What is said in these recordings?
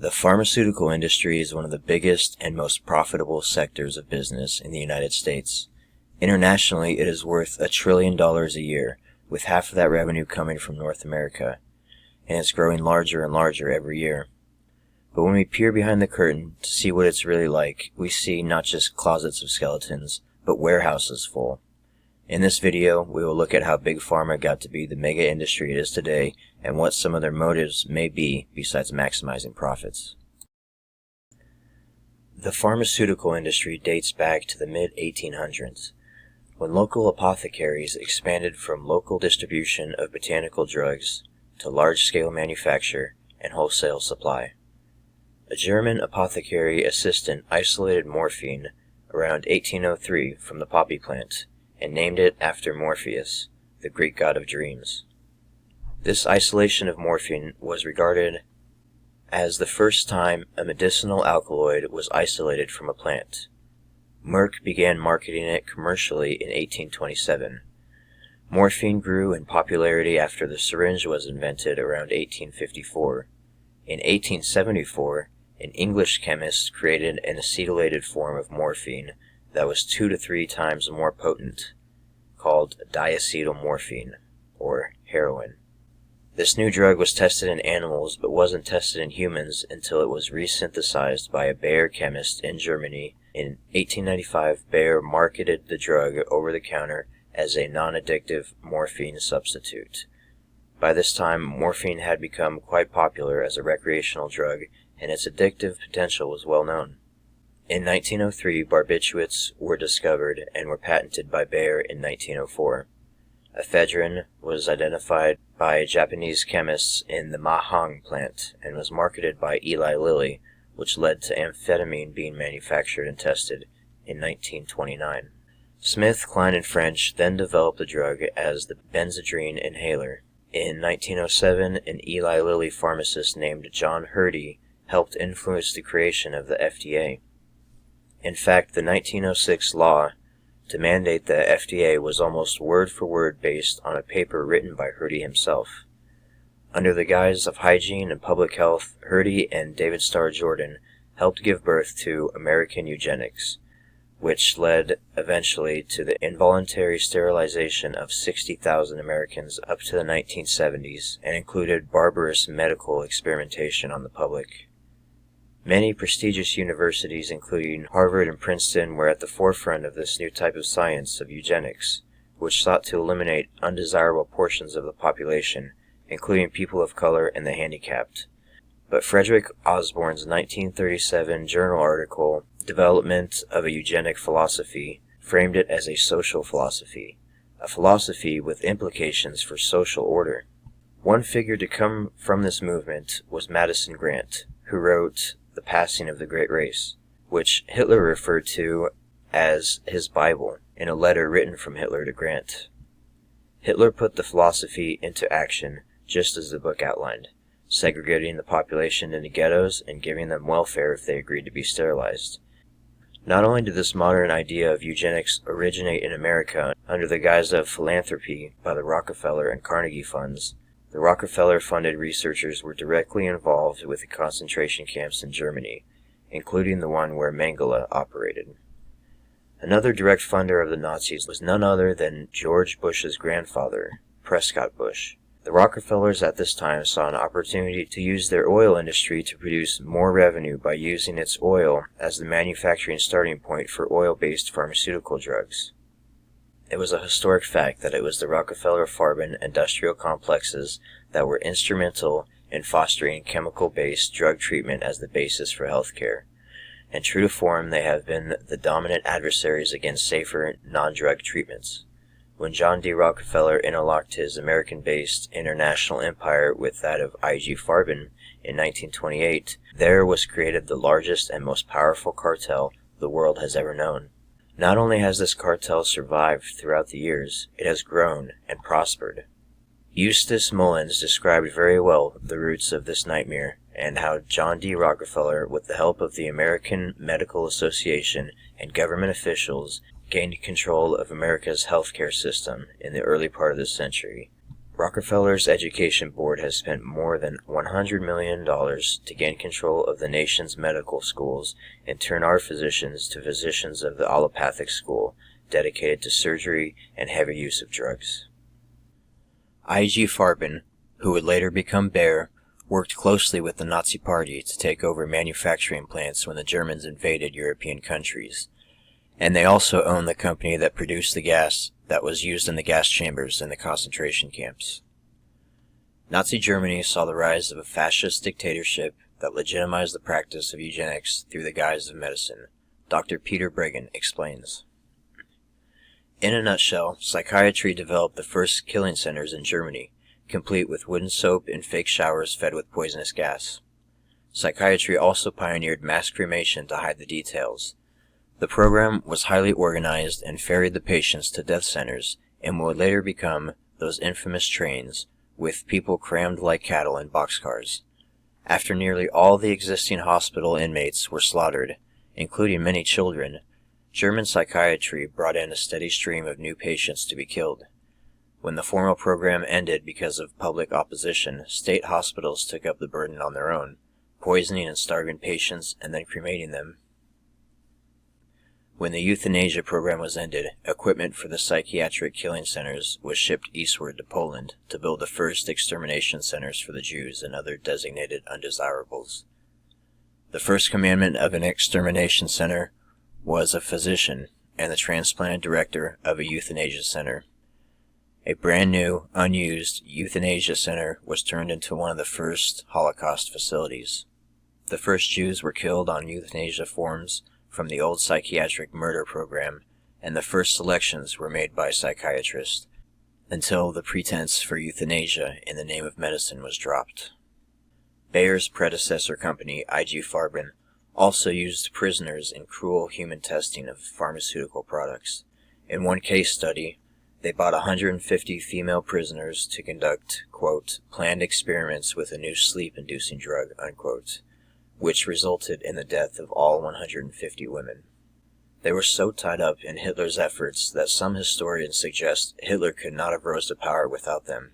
The pharmaceutical industry is one of the biggest and most profitable sectors of business in the United States. Internationally, it is worth $1 trillion a year, with half of that revenue coming from North America, and it's growing larger and larger every year. But when we peer behind the curtain to see what it's really like, we see not just closets of skeletons, but warehouses full. In this video, we will look at how Big Pharma got to be the mega industry it is today, and what some of their motives may be besides maximizing profits. The pharmaceutical industry dates back to the mid-1800s, when local apothecaries expanded from local distribution of botanical drugs to large-scale manufacture and wholesale supply. A German apothecary assistant isolated morphine around 1803 from the poppy plant and named it after Morpheus, the Greek god of dreams. This isolation of morphine was regarded as the first time a medicinal alkaloid was isolated from a plant. Merck began marketing it commercially in 1827. Morphine grew in popularity after the syringe was invented around 1854. In 1874, an English chemist created an acetylated form of morphine that was 2 to 3 times more potent, called diacetylmorphine, or heroin. This new drug was tested in animals but wasn't tested in humans until it was resynthesized by a Bayer chemist in Germany. In 1895, Bayer marketed the drug over the counter as a non-addictive morphine substitute. By this time, morphine had become quite popular as a recreational drug, and its addictive potential was well known. In 1903, barbiturates were discovered and were patented by Bayer in 1904. Ephedrine was identified by Japanese chemists in the Mahang plant and was marketed by Eli Lilly, which led to amphetamine being manufactured and tested in 1929. Smith, Kline, and French then developed the drug as the Benzedrine inhaler. In 1907, an Eli Lilly pharmacist named John Hurdy helped influence the creation of the FDA. In fact, the 1906 law to mandate the FDA was almost word for word based on a paper written by Hurdy himself. Under the guise of hygiene and public health, Hurdy and David Starr Jordan helped give birth to American Eugenics, which led eventually to the involuntary sterilization of 60,000 Americans up to the 1970s and included barbarous medical experimentation on the public. Many prestigious universities, including Harvard and Princeton, were at the forefront of this new type of science of eugenics, which sought to eliminate undesirable portions of the population, including people of color and the handicapped. But Frederick Osborne's 1937 journal article, Development of a Eugenic Philosophy, framed it as a social philosophy, a philosophy with implications for social order. One figure to come from this movement was Madison Grant, who wrote The Passing of the Great Race, which Hitler referred to as his Bible in a letter written from Hitler to Grant. Hitler put the philosophy into action just as the book outlined, segregating the population into ghettos and giving them welfare if they agreed to be sterilized. Not only did this modern idea of eugenics originate in America under the guise of philanthropy by the Rockefeller and Carnegie funds, the Rockefeller-funded researchers were directly involved with the concentration camps in Germany, including the one where Mengele operated. Another direct funder of the Nazis was none other than George Bush's grandfather, Prescott Bush. The Rockefellers at this time saw an opportunity to use their oil industry to produce more revenue by using its oil as the manufacturing starting point for oil-based pharmaceutical drugs. It was a historic fact that it was the Rockefeller-Farben industrial complexes that were instrumental in fostering chemical-based drug treatment as the basis for healthcare. And true to form, they have been the dominant adversaries against safer, non-drug treatments. When John D. Rockefeller interlocked his American-based international empire with that of I.G. Farben in 1928, there was created the largest and most powerful cartel the world has ever known. Not only has this cartel survived throughout the years, it has grown and prospered. Eustace Mullins described very well the roots of this nightmare and how John D. Rockefeller, with the help of the American Medical Association and government officials, gained control of America's healthcare system in the early part of this century. Rockefeller's education board has spent more than $100 million to gain control of the nation's medical schools and turn our physicians to physicians of the allopathic school, dedicated to surgery and heavy use of drugs. I.G. Farben, who would later become Bayer, worked closely with the Nazi Party to take over manufacturing plants when the Germans invaded European countries, and they also owned the company that produced the gas that was used in the gas chambers in the concentration camps. Nazi Germany saw the rise of a fascist dictatorship that legitimized the practice of eugenics through the guise of medicine. Dr. Peter Breggin explains. In a nutshell, psychiatry developed the first killing centers in Germany, complete with wooden soap and fake showers fed with poisonous gas. Psychiatry also pioneered mass cremation to hide the details. The program was highly organized and ferried the patients to death centers and would later become those infamous trains with people crammed like cattle in boxcars. After nearly all the existing hospital inmates were slaughtered, including many children, German psychiatry brought in a steady stream of new patients to be killed. When the formal program ended because of public opposition, state hospitals took up the burden on their own, poisoning and starving patients and then cremating them. When the euthanasia program was ended, equipment for the psychiatric killing centers was shipped eastward to Poland to build the first extermination centers for the Jews and other designated undesirables. The first commandment of an extermination center was a physician and the transplanted director of a euthanasia center. A brand new, unused euthanasia center was turned into one of the first Holocaust facilities. The first Jews were killed on euthanasia forms from the old psychiatric murder program, and the first selections were made by psychiatrists, until the pretense for euthanasia in the name of medicine was dropped. Bayer's predecessor company, I.G. Farben, also used prisoners in cruel human testing of pharmaceutical products. In one case study, they bought 150 female prisoners to conduct, quote, planned experiments with a new sleep-inducing drug, unquote, which resulted in the death of all 150 women. They were so tied up in Hitler's efforts that some historians suggest Hitler could not have rose to power without them.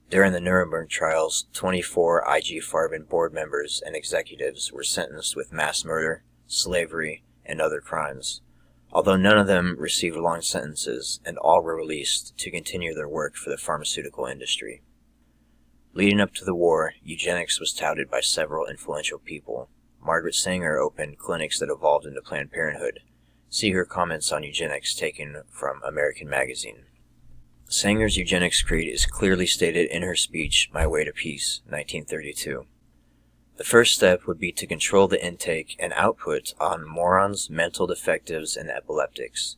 During the Nuremberg trials, 24 I.G. Farben board members and executives were sentenced with mass murder, slavery, and other crimes, although none of them received long sentences and all were released to continue their work for the pharmaceutical industry. Leading up to the war, eugenics was touted by several influential people. Margaret Sanger opened clinics that evolved into Planned Parenthood. See her comments on eugenics taken from American Magazine. Sanger's eugenics creed is clearly stated in her speech, My Way to Peace, 1932. The first step would be to control the intake and output on morons, mental defectives, and epileptics.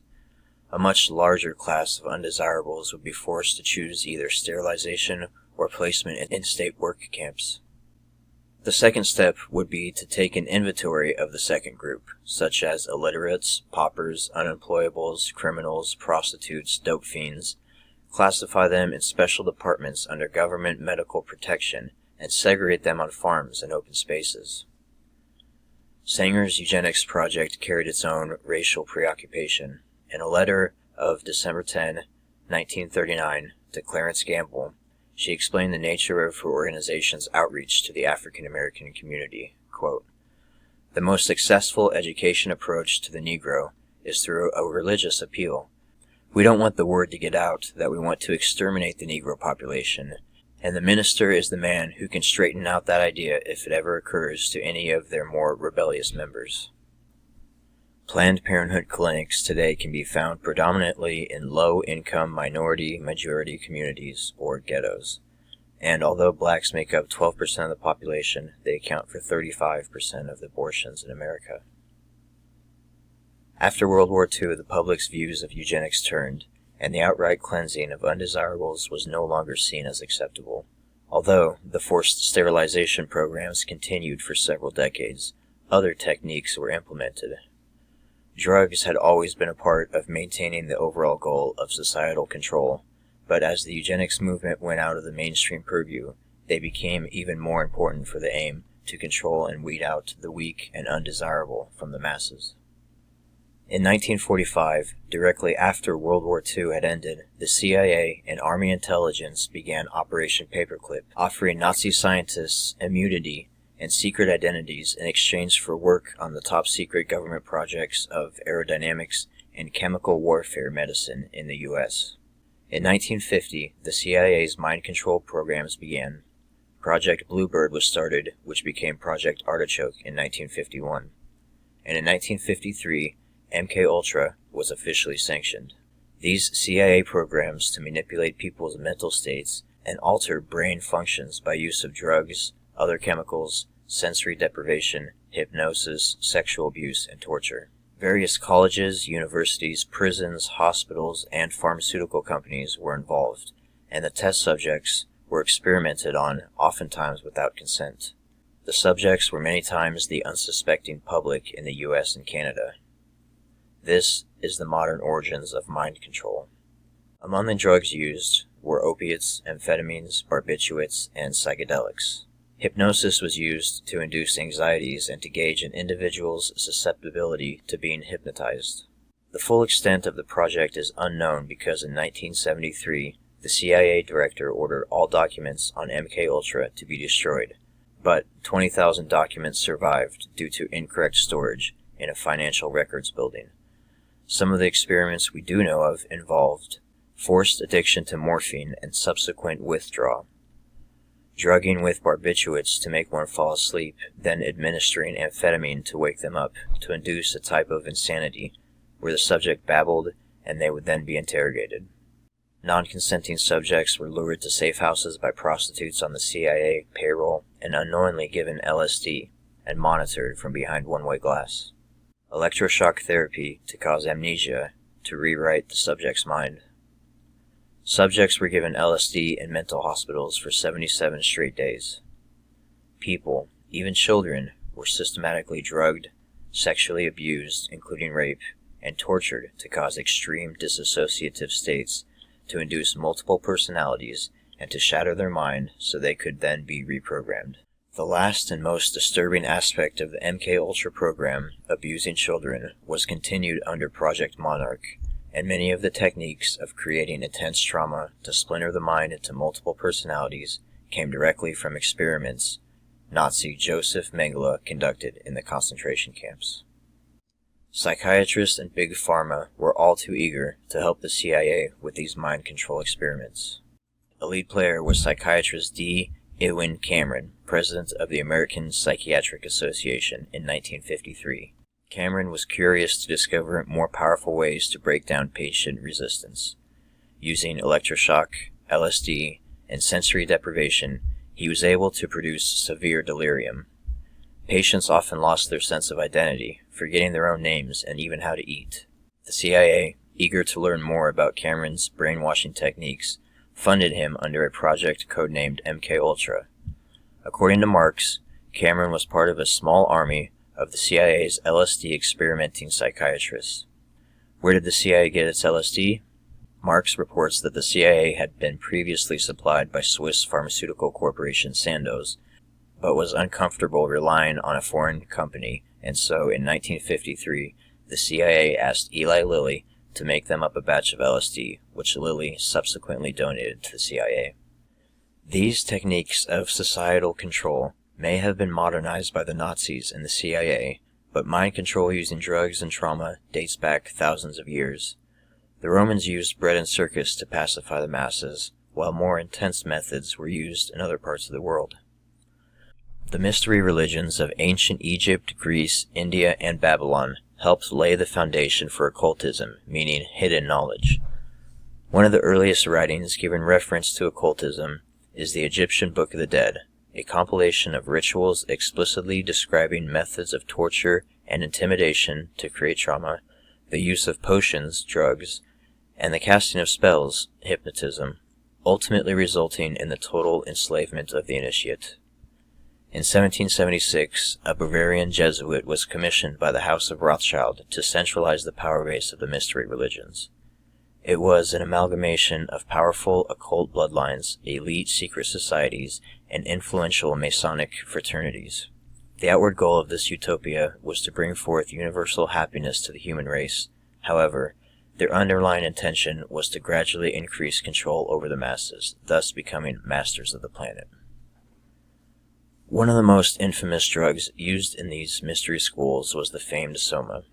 A much larger class of undesirables would be forced to choose either sterilization or placement in state work camps. The second step would be to take an inventory of the second group, such as illiterates, paupers, unemployables, criminals, prostitutes, dope fiends, classify them in special departments under government medical protection, and segregate them on farms and open spaces. Sanger's eugenics project carried its own racial preoccupation. In a letter of December 10, 1939, to Clarence Gamble, she explained the nature of her organization's outreach to the African American community. Quote, the most successful education approach to the Negro is through a religious appeal. We don't want the word to get out that we want to exterminate the Negro population, and the minister is the man who can straighten out that idea if it ever occurs to any of their more rebellious members. Planned Parenthood clinics today can be found predominantly in low-income minority-majority communities, or ghettos, and although blacks make up 12% of the population, they account for 35% of the abortions in America. After World War II, the public's views of eugenics turned, and the outright cleansing of undesirables was no longer seen as acceptable. Although the forced sterilization programs continued for several decades, other techniques were implemented. Drugs had always been a part of maintaining the overall goal of societal control, but as the eugenics movement went out of the mainstream purview, they became even more important for the aim to control and weed out the weak and undesirable from the masses. In 1945, directly after World War II had ended, the CIA and Army intelligence began Operation Paperclip, offering Nazi scientists immunity and secret identities in exchange for work on the top-secret government projects of aerodynamics and chemical warfare medicine in the U.S. In 1950, the CIA's mind control programs began. Project Bluebird was started, which became Project Artichoke in 1951. And in 1953, MKUltra was officially sanctioned. These CIA programs to manipulate people's mental states and alter brain functions by use of drugs, other chemicals, sensory deprivation, hypnosis, sexual abuse, and torture. Various colleges, universities, prisons, hospitals, and pharmaceutical companies were involved, and the test subjects were experimented on, oftentimes without consent. The subjects were many times the unsuspecting public in the US and Canada. This is the modern origins of mind control. Among the drugs used were opiates, amphetamines, barbiturates, and psychedelics. Hypnosis was used to induce anxieties and to gauge an individual's susceptibility to being hypnotized. The full extent of the project is unknown because in 1973, the CIA director ordered all documents on MKUltra to be destroyed, but 20,000 documents survived due to incorrect storage in a financial records building. Some of the experiments we do know of involved forced addiction to morphine and subsequent withdrawal, drugging with barbiturates to make one fall asleep, then administering amphetamine to wake them up to induce a type of insanity where the subject babbled and they would then be interrogated. Non-consenting subjects were lured to safe houses by prostitutes on the CIA payroll and unknowingly given LSD and monitored from behind one-way glass. Electroshock therapy to cause amnesia to rewrite the subject's mind. Subjects were given LSD in mental hospitals for 77 straight days. People, even children, were systematically drugged, sexually abused, including rape, and tortured to cause extreme dissociative states to induce multiple personalities and to shatter their mind so they could then be reprogrammed. The last and most disturbing aspect of the MKUltra program, abusing children, was continued under Project Monarch, and many of the techniques of creating intense trauma to splinter the mind into multiple personalities came directly from experiments Nazi Joseph Mengele conducted in the concentration camps. Psychiatrists and Big Pharma were all too eager to help the CIA with these mind control experiments. A lead player was psychiatrist D. Ewen Cameron, president of the American Psychiatric Association in 1953. Cameron was curious to discover more powerful ways to break down patient resistance. Using electroshock, LSD, and sensory deprivation, he was able to produce severe delirium. Patients often lost their sense of identity, forgetting their own names and even how to eat. The CIA, eager to learn more about Cameron's brainwashing techniques, funded him under a project codenamed MKUltra. According to Marx, Cameron was part of a small army of the CIA's LSD experimenting psychiatrists. Where did the CIA get its LSD? Marx reports that the CIA had been previously supplied by Swiss pharmaceutical corporation Sandoz, but was uncomfortable relying on a foreign company, and so in 1953 the CIA asked Eli Lilly to make them up a batch of LSD, which Lilly subsequently donated to the CIA. These techniques of societal control may have been modernized by the Nazis and the CIA, but mind control using drugs and trauma dates back thousands of years. The Romans used bread and circus to pacify the masses, while more intense methods were used in other parts of the world. The mystery religions of ancient Egypt, Greece, India, and Babylon helped lay the foundation for occultism, meaning hidden knowledge. One of the earliest writings given reference to occultism is the Egyptian Book of the Dead, a compilation of rituals explicitly describing methods of torture and intimidation to create trauma, the use of potions, drugs, and the casting of spells, hypnotism, ultimately resulting in the total enslavement of the initiate. In 1776, a Bavarian Jesuit was commissioned by the House of Rothschild to centralize the power base of the mystery religions. It was an amalgamation of powerful occult bloodlines, elite secret societies, and influential Masonic fraternities. The outward goal of this utopia was to bring forth universal happiness to the human race. However, their underlying intention was to gradually increase control over the masses, thus becoming masters of the planet. One of the most infamous drugs used in these mystery schools was the famed soma,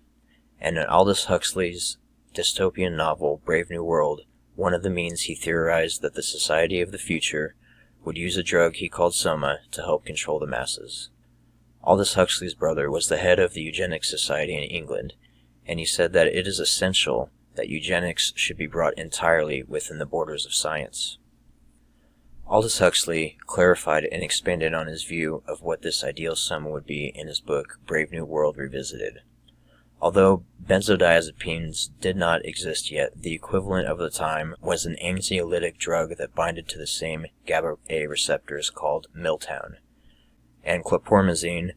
and in Aldous Huxley's dystopian novel Brave New World, one of the means he theorized that the society of the future would use a drug he called soma to help control the masses. Aldous Huxley's brother was the head of the Eugenics Society in England, and he said that it is essential that eugenics should be brought entirely within the borders of science. Aldous Huxley clarified and expanded on his view of what this ideal soma would be in his book Brave New World Revisited. Although benzodiazepines did not exist yet, the equivalent of the time was an anxiolytic drug that binded to the same GABA-A receptors called Miltown, and chlorpromazine,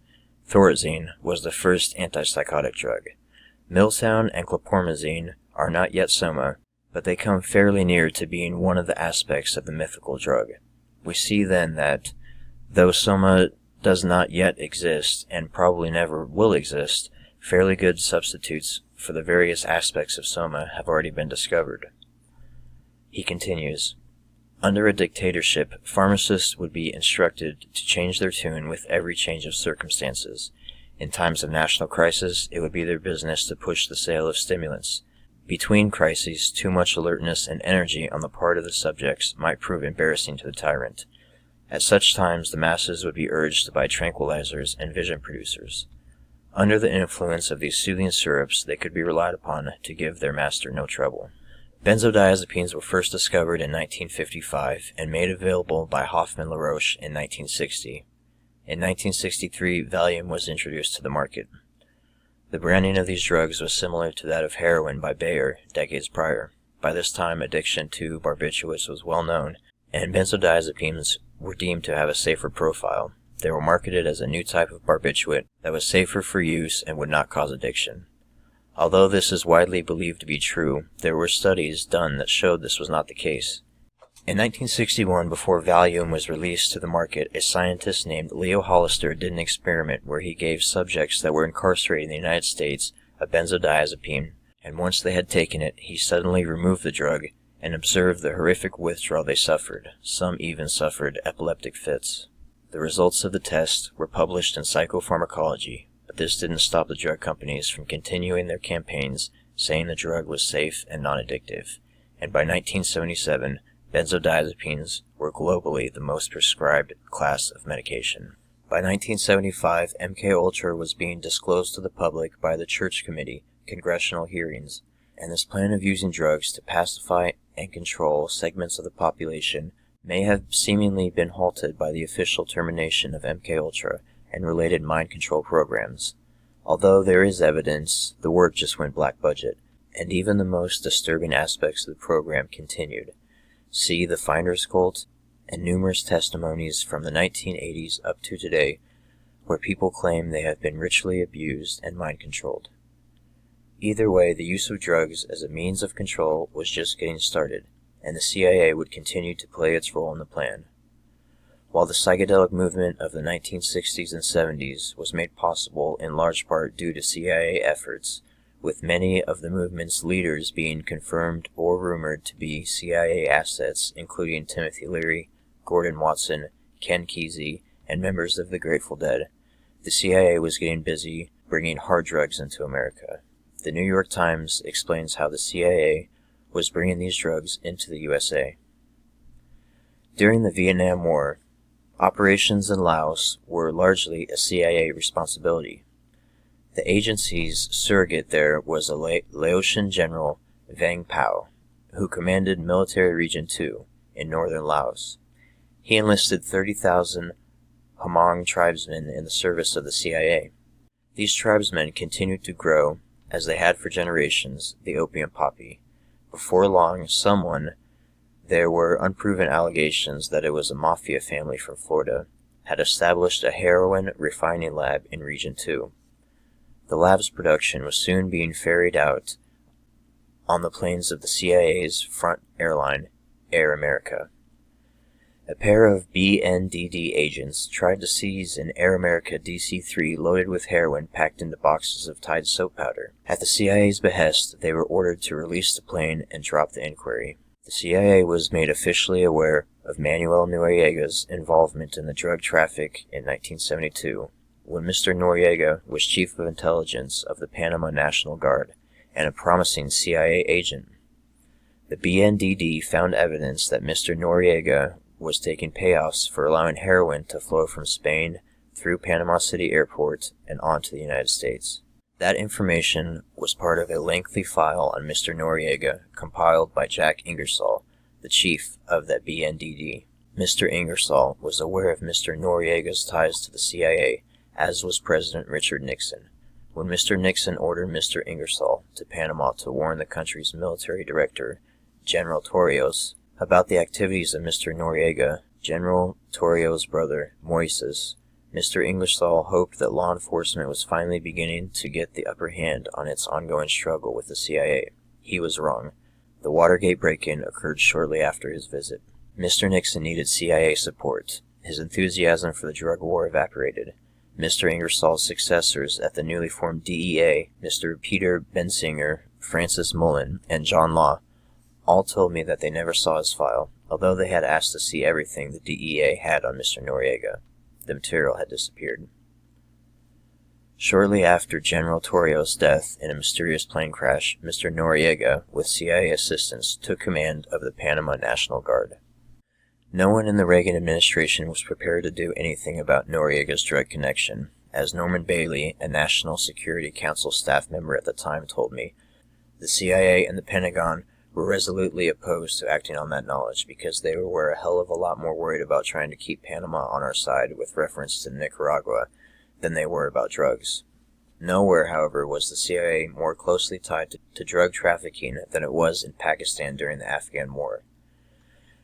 thorazine, was the first antipsychotic drug. Miltown and chlorpromazine are not yet soma, but they come fairly near to being one of the aspects of the mythical drug. We see then that, though soma does not yet exist, and probably never will exist, fairly good substitutes for the various aspects of soma have already been discovered. He continues, under a dictatorship, pharmacists would be instructed to change their tune with every change of circumstances. In times of national crisis, it would be their business to push the sale of stimulants. Between crises, too much alertness and energy on the part of the subjects might prove embarrassing to the tyrant. At such times, the masses would be urged to buy tranquilizers and vision producers. Under the influence of these soothing syrups, they could be relied upon to give their master no trouble. Benzodiazepines were first discovered in 1955 and made available by Hoffmann-La Roche in 1960. In 1963, Valium was introduced to the market. The branding of these drugs was similar to that of heroin by Bayer decades prior. By this time, addiction to barbiturates was well known, and benzodiazepines were deemed to have a safer profile. They were marketed as a new type of barbiturate that was safer for use and would not cause addiction. Although this is widely believed to be true, there were studies done that showed this was not the case. In 1961, before Valium was released to the market, a scientist named Leo Hollister did an experiment where he gave subjects that were incarcerated in the United States a benzodiazepine, and once they had taken it, he suddenly removed the drug and observed the horrific withdrawal they suffered. Some even suffered epileptic fits. The results of the test were published in Psychopharmacology, but this didn't stop the drug companies from continuing their campaigns saying the drug was safe and non-addictive, and by 1977, benzodiazepines were globally the most prescribed class of medication. By 1975, MKUltra was being disclosed to the public by the Church Committee, congressional hearings, and this plan of using drugs to pacify and control segments of the population may have seemingly been halted by the official termination of MKUltra and related mind control programs. Although there is evidence, the work just went black budget, and even the most disturbing aspects of the program continued. See the Finder's Cult, and numerous testimonies from the 1980s up to today, where people claim they have been ritually abused and mind-controlled. Either way, the use of drugs as a means of control was just getting started, and the CIA would continue to play its role in the plan. While the psychedelic movement of the 1960s and 70s was made possible in large part due to CIA efforts, with many of the movement's leaders being confirmed or rumored to be CIA assets, including Timothy Leary, Gordon Watson, Ken Kesey, and members of the Grateful Dead, the CIA was getting busy bringing hard drugs into America. The New York Times explains how the CIA was bringing these drugs into the USA. During the Vietnam War, operations in Laos were largely a CIA responsibility. The agency's surrogate there was a Laotian General Vang Pao, who commanded Military Region 2 in northern Laos. He enlisted 30,000 Hmong tribesmen in the service of the CIA. These tribesmen continued to grow, as they had for generations, the opium poppy. Before long, there were unproven allegations that it was a mafia family from Florida, had established a heroin refining lab in Region 2. The lab's production was soon being ferried out on the planes of the CIA's front airline, Air America. A pair of BNDD agents tried to seize an Air America DC-3 loaded with heroin packed into boxes of Tide soap powder. At the CIA's behest, they were ordered to release the plane and drop the inquiry. The CIA was made officially aware of Manuel Noriega's involvement in the drug traffic in 1972, when Mr. Noriega was Chief of Intelligence of the Panama National Guard and a promising CIA agent. The BNDD found evidence that Mr. Noriega was taking payoffs for allowing heroin to flow from Spain through Panama City Airport and on to the United States. That information was part of a lengthy file on Mr. Noriega compiled by Jack Ingersoll, the chief of that BNDD. Mr. Ingersoll was aware of Mr. Noriega's ties to the CIA, as was President Richard Nixon. When Mr. Nixon ordered Mr. Ingersoll to Panama to warn the country's military director, General Torrijos, about the activities of Mr. Noriega, General Torrijos' brother, Moises, Mr. Ingersoll hoped that law enforcement was finally beginning to get the upper hand on its ongoing struggle with the CIA. He was wrong. The Watergate break-in occurred shortly after his visit. Mr. Nixon needed CIA support. His enthusiasm for the drug war evaporated. Mr. Ingersoll's successors at the newly formed DEA, Mr. Peter Bensinger, Francis Mullen, and John Law, all told me that they never saw his file, although they had asked to see everything the DEA had on Mr. Noriega. The material had disappeared. Shortly after General Torrijos' death in a mysterious plane crash, Mr. Noriega, with CIA assistance, took command of the Panama National Guard. No one in the Reagan administration was prepared to do anything about Noriega's drug connection. As Norman Bailey, a National Security Council staff member at the time, told me, the CIA and the Pentagon were resolutely opposed to acting on that knowledge because they were a hell of a lot more worried about trying to keep Panama on our side with reference to Nicaragua than they were about drugs. Nowhere, however, was the CIA more closely tied to drug trafficking than it was in Pakistan during the Afghan War.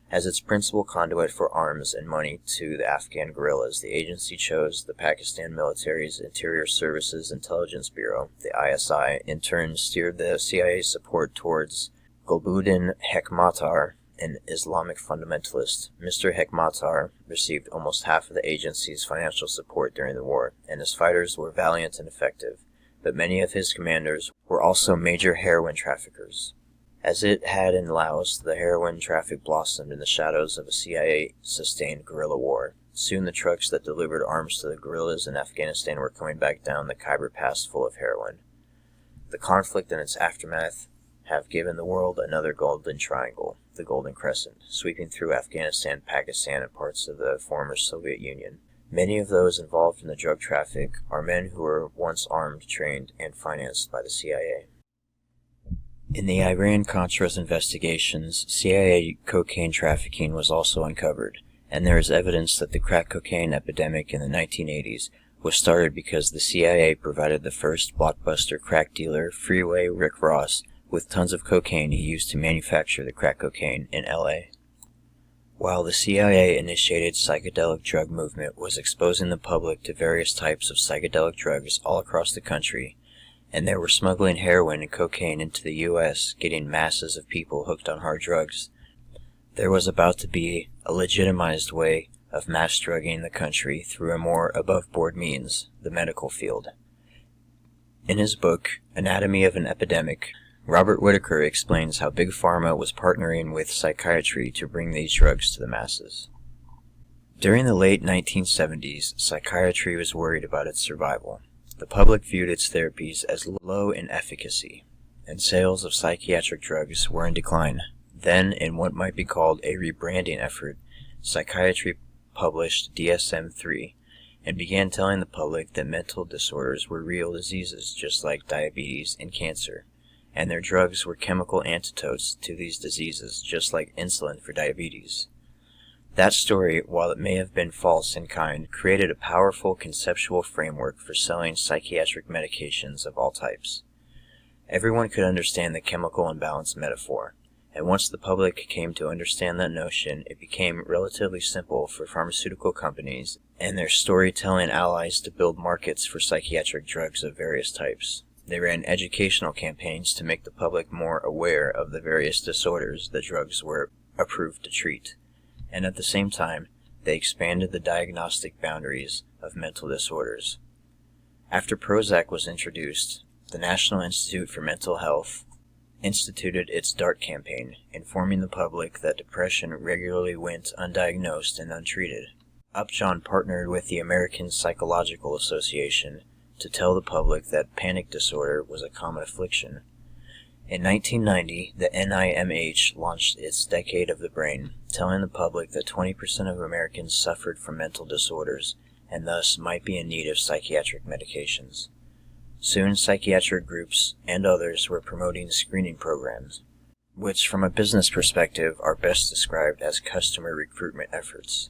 As its principal conduit for arms and money to the Afghan guerrillas, the agency chose the Pakistan military's Interior Services Intelligence Bureau. The ISI, in turn, steered the CIA's support towards Gulbuddin Hekmatyar, an Islamic fundamentalist. Mr. Hekmatyar received almost half of the agency's financial support during the war, and his fighters were valiant and effective, but many of his commanders were also major heroin traffickers. As it had in Laos, the heroin traffic blossomed in the shadows of a CIA-sustained guerrilla war. Soon the trucks that delivered arms to the guerrillas in Afghanistan were coming back down the Khyber Pass full of heroin. The conflict and its aftermath have given the world another golden triangle, the Golden Crescent, sweeping through Afghanistan, Pakistan, and parts of the former Soviet Union. Many of those involved in the drug traffic are men who were once armed, trained, and financed by the CIA. In the Iran-Contras investigations, CIA cocaine trafficking was also uncovered, and there is evidence that the crack cocaine epidemic in the 1980s was started because the CIA provided the first blockbuster crack dealer, Freeway Rick Ross, with tons of cocaine he used to manufacture the crack cocaine in LA. While the CIA-initiated psychedelic drug movement was exposing the public to various types of psychedelic drugs all across the country, and they were smuggling heroin and cocaine into the U.S., getting masses of people hooked on hard drugs, there was about to be a legitimized way of mass drugging the country through a more above-board means, the medical field. In his book, Anatomy of an Epidemic, Robert Whitaker explains how Big Pharma was partnering with Psychiatry to bring these drugs to the masses. During the late 1970s, Psychiatry was worried about its survival. The public viewed its therapies as low in efficacy, and sales of psychiatric drugs were in decline. Then, in what might be called a rebranding effort, Psychiatry published DSM-3 and began telling the public that mental disorders were real diseases just like diabetes and cancer, and their drugs were chemical antidotes to these diseases, just like insulin for diabetes. That story, while it may have been false in kind, created a powerful conceptual framework for selling psychiatric medications of all types. Everyone could understand the chemical imbalance metaphor, and once the public came to understand that notion, it became relatively simple for pharmaceutical companies and their storytelling allies to build markets for psychiatric drugs of various types. They ran educational campaigns to make the public more aware of the various disorders the drugs were approved to treat, and at the same time, they expanded the diagnostic boundaries of mental disorders. After Prozac was introduced, the National Institute for Mental Health instituted its DART campaign, informing the public that depression regularly went undiagnosed and untreated. Upjohn partnered with the American Psychological Association to tell the public that panic disorder was a common affliction. In 1990, the NIMH launched its Decade of the Brain, telling the public that 20% of Americans suffered from mental disorders and thus might be in need of psychiatric medications. Soon, psychiatric groups and others were promoting screening programs, which from a business perspective are best described as customer recruitment efforts.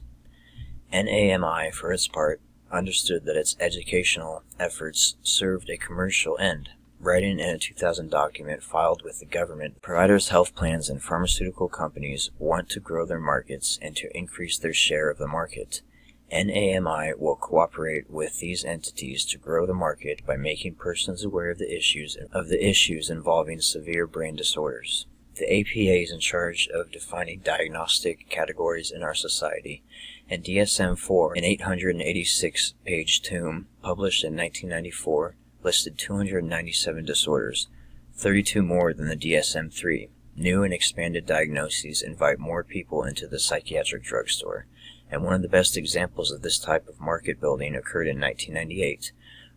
NAMI, for its part, understood that its educational efforts served a commercial end, writing in a 2000 document filed with the government, providers' health plans and pharmaceutical companies want to grow their markets and to increase their share of the market. NAMI will cooperate with these entities to grow the market by making persons aware of the issues involving severe brain disorders. The APA is in charge of defining diagnostic categories in our society, and DSM-4, an 886-page tome published in 1994, listed 297 disorders, 32 more than the DSM-3. New and expanded diagnoses invite more people into the psychiatric drugstore, and one of the best examples of this type of market building occurred in 1998,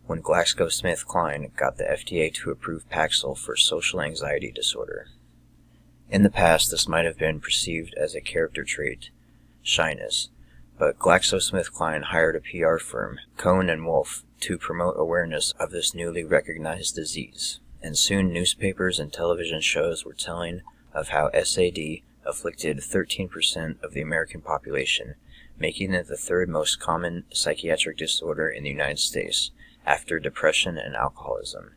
when GlaxoSmithKline got the FDA to approve Paxil for social anxiety disorder. In the past, this might have been perceived as a character trait, shyness, but GlaxoSmithKline hired a PR firm, Cohen & Wolfe, to promote awareness of this newly recognized disease, and soon newspapers and television shows were telling of how SAD afflicted 13% of the American population, making it the third most common psychiatric disorder in the United States, after depression and alcoholism.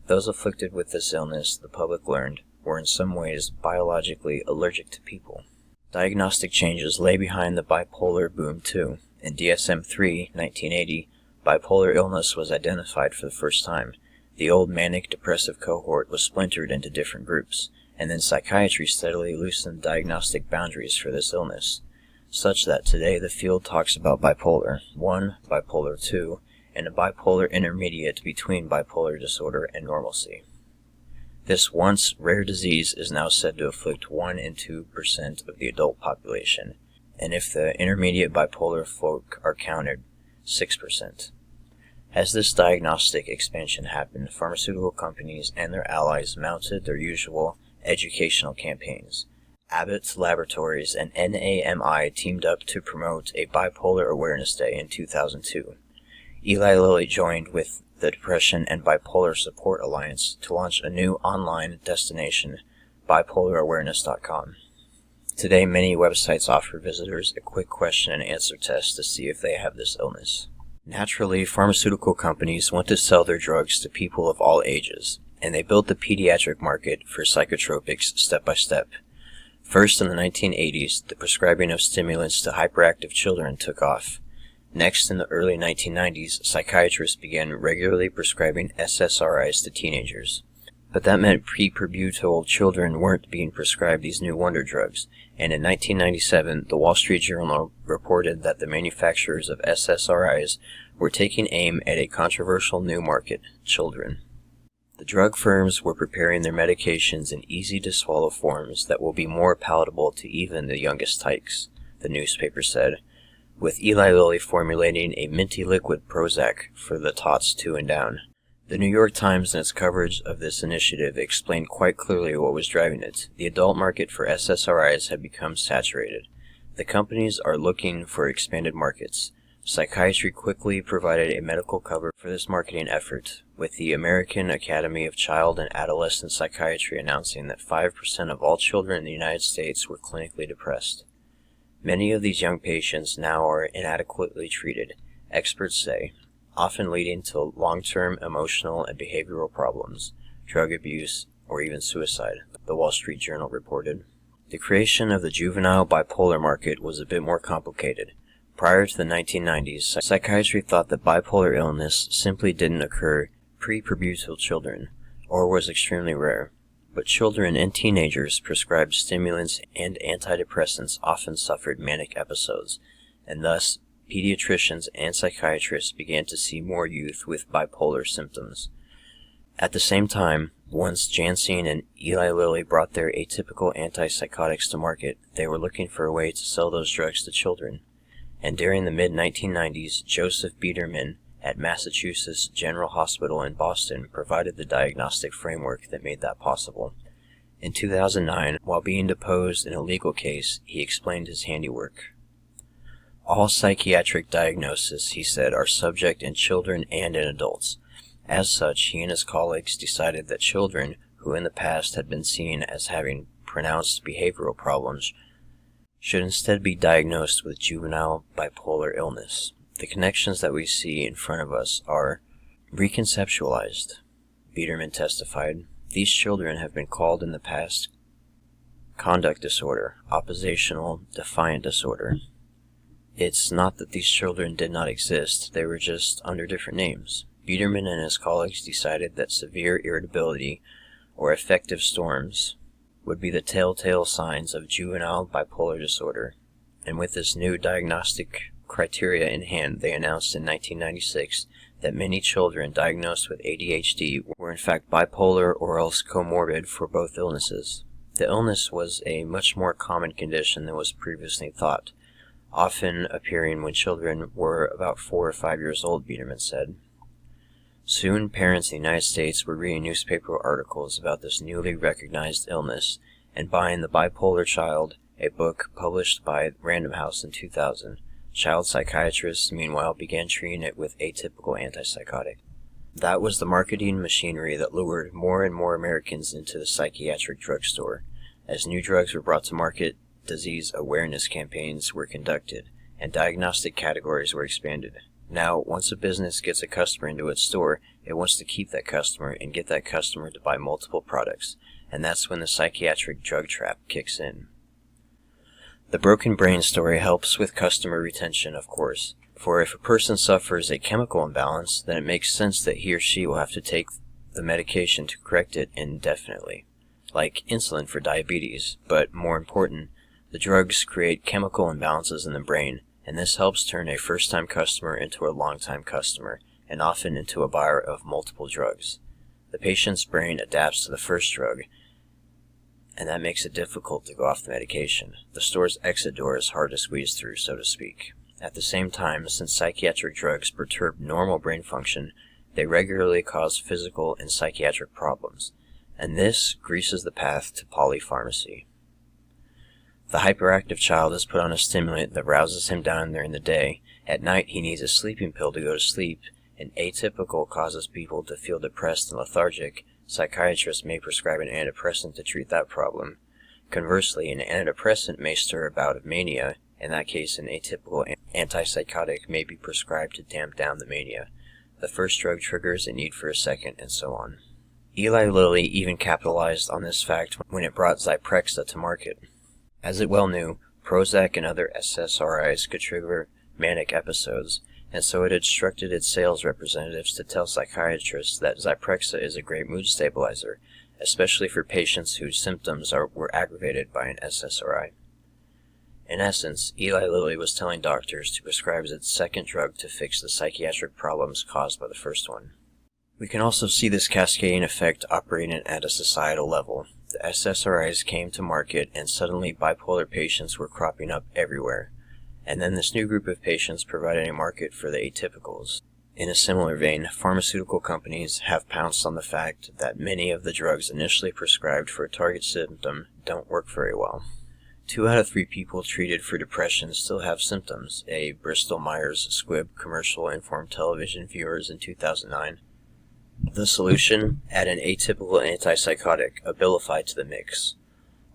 Those afflicted with this illness, the public learned, were in some ways biologically allergic to people. Diagnostic changes lay behind the bipolar boom too. In DSM-3, 1980, bipolar illness was identified for the first time. The old manic-depressive cohort was splintered into different groups, and then psychiatry steadily loosened diagnostic boundaries for this illness, such that today the field talks about bipolar 1, bipolar 2, and a bipolar intermediate between bipolar disorder and normalcy. This once rare disease is now said to afflict 1 in 2% of the adult population, and if the intermediate bipolar folk are counted, 6%. As this diagnostic expansion happened, pharmaceutical companies and their allies mounted their usual educational campaigns. Abbott Laboratories and NAMI teamed up to promote a Bipolar Awareness Day in 2002. Eli Lilly joined with the Depression and Bipolar Support Alliance to launch a new online destination, bipolarawareness.com. Today, many websites offer visitors a quick question and answer test to see if they have this illness. Naturally, pharmaceutical companies want to sell their drugs to people of all ages, and they built the pediatric market for psychotropics step by step. First, in the 1980s, the prescribing of stimulants to hyperactive children took off. Next, in the early 1990s, psychiatrists began regularly prescribing SSRIs to teenagers. But that meant prepubertal children weren't being prescribed these new wonder drugs, and in 1997, the Wall Street Journal reported that the manufacturers of SSRIs were taking aim at a controversial new market, children. The drug firms were preparing their medications in easy-to-swallow forms that will be more palatable to even the youngest tykes, the newspaper said, with Eli Lilly formulating a minty liquid Prozac for the tots 2 and down. The New York Times, in its coverage of this initiative, explained quite clearly what was driving it. The adult market for SSRIs had become saturated. The companies are looking for expanded markets. Psychiatry quickly provided a medical cover for this marketing effort, with the American Academy of Child and Adolescent Psychiatry announcing that 5% of all children in the United States were clinically depressed. Many of these young patients now are inadequately treated, experts say, often leading to long-term emotional and behavioral problems, drug abuse, or even suicide, the Wall Street Journal reported. The creation of the juvenile bipolar market was a bit more complicated. Prior to the 1990s, psychiatry thought that bipolar illness simply didn't occur pre-pubertal children, or was extremely rare. but children and teenagers prescribed stimulants and antidepressants often suffered manic episodes, and thus pediatricians and psychiatrists began to see more youth with bipolar symptoms. At the same time, once Janssen and Eli Lilly brought their atypical antipsychotics to market, they were looking for a way to sell those drugs to children. And during the mid-1990s, Joseph Biederman at Massachusetts General Hospital in Boston provided the diagnostic framework that made that possible. In 2009, while being deposed in a legal case, he explained his handiwork. All psychiatric diagnoses, he said, are subject in children and in adults. As such, he and his colleagues decided that children, who in the past had been seen as having pronounced behavioral problems, should instead be diagnosed with juvenile bipolar illness. The connections that we see in front of us are reconceptualized, Biederman testified. These children have been called in the past conduct disorder, oppositional defiant disorder. It's not that these children did not exist, they were just under different names. Biederman and his colleagues decided that severe irritability or affective storms would be the telltale signs of juvenile bipolar disorder, and with this new diagnostic criteria in hand, they announced in 1996 that many children diagnosed with ADHD were in fact bipolar or else comorbid for both illnesses. The illness was a much more common condition than was previously thought, often appearing when children were about 4 or 5 years old, Biederman said. Soon, parents in the United States were reading newspaper articles about this newly recognized illness and buying The Bipolar Child, a book published by Random House in 2000. Child psychiatrists, meanwhile, began treating it with atypical antipsychotic. That was the marketing machinery that lured more and more Americans into the psychiatric drugstore. As new drugs were brought to market, disease awareness campaigns were conducted, and diagnostic categories were expanded. Now, once a business gets a customer into its store, it wants to keep that customer and get that customer to buy multiple products, and that's when the psychiatric drug trap kicks in. The broken brain story helps with customer retention, of course, for if a person suffers a chemical imbalance, then it makes sense that he or she will have to take the medication to correct it indefinitely, like insulin for diabetes, but more important, the drugs create chemical imbalances in the brain, and this helps turn a first-time customer into a long-time customer, and often into a buyer of multiple drugs. The patient's brain adapts to the first drug, and that makes it difficult to go off the medication. The store's exit door is hard to squeeze through, so to speak. At the same time, since psychiatric drugs perturb normal brain function, they regularly cause physical and psychiatric problems, and this greases the path to polypharmacy. The hyperactive child is put on a stimulant that rouses him down during the day. At night, he needs a sleeping pill to go to sleep, and atypical causes people to feel depressed and lethargic. Psychiatrists may prescribe an antidepressant to treat that problem. Conversely, an antidepressant may stir a bout of mania. In that case, an atypical antipsychotic may be prescribed to tamp down the mania. The first drug triggers a need for a second, and so on. Eli Lilly even capitalized on this fact when it brought Zyprexa to market. As it well knew, Prozac and other SSRIs could trigger manic episodes, and so it instructed its sales representatives to tell psychiatrists that Zyprexa is a great mood stabilizer, especially for patients whose symptoms were aggravated by an SSRI. In essence, Eli Lilly was telling doctors to prescribe its second drug to fix the psychiatric problems caused by the first one. We can also see this cascading effect operating at a societal level. The SSRIs came to market, and suddenly bipolar patients were cropping up everywhere. And then this new group of patients provided a market for the atypicals. In a similar vein, pharmaceutical companies have pounced on the fact that many of the drugs initially prescribed for a target symptom don't work very well. 2 out of 3 people treated for depression still have symptoms, a Bristol-Myers Squibb commercial informed television viewers in 2009. The solution? Add an atypical antipsychotic, Abilify, to the mix.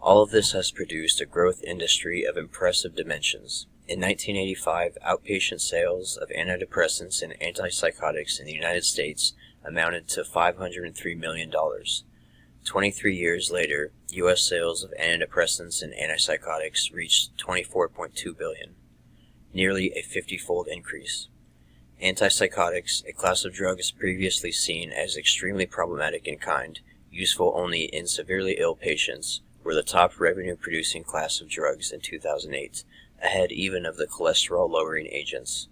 All of this has produced a growth industry of impressive dimensions. In 1985, outpatient sales of antidepressants and antipsychotics in the United States amounted to $503 million. 23 years later, U.S. sales of antidepressants and antipsychotics reached $24.2 billion, nearly a 50-fold increase. Antipsychotics, a class of drugs previously seen as extremely problematic in kind, useful only in severely ill patients, were the top revenue-producing class of drugs in 2008, ahead even of the cholesterol-lowering agents.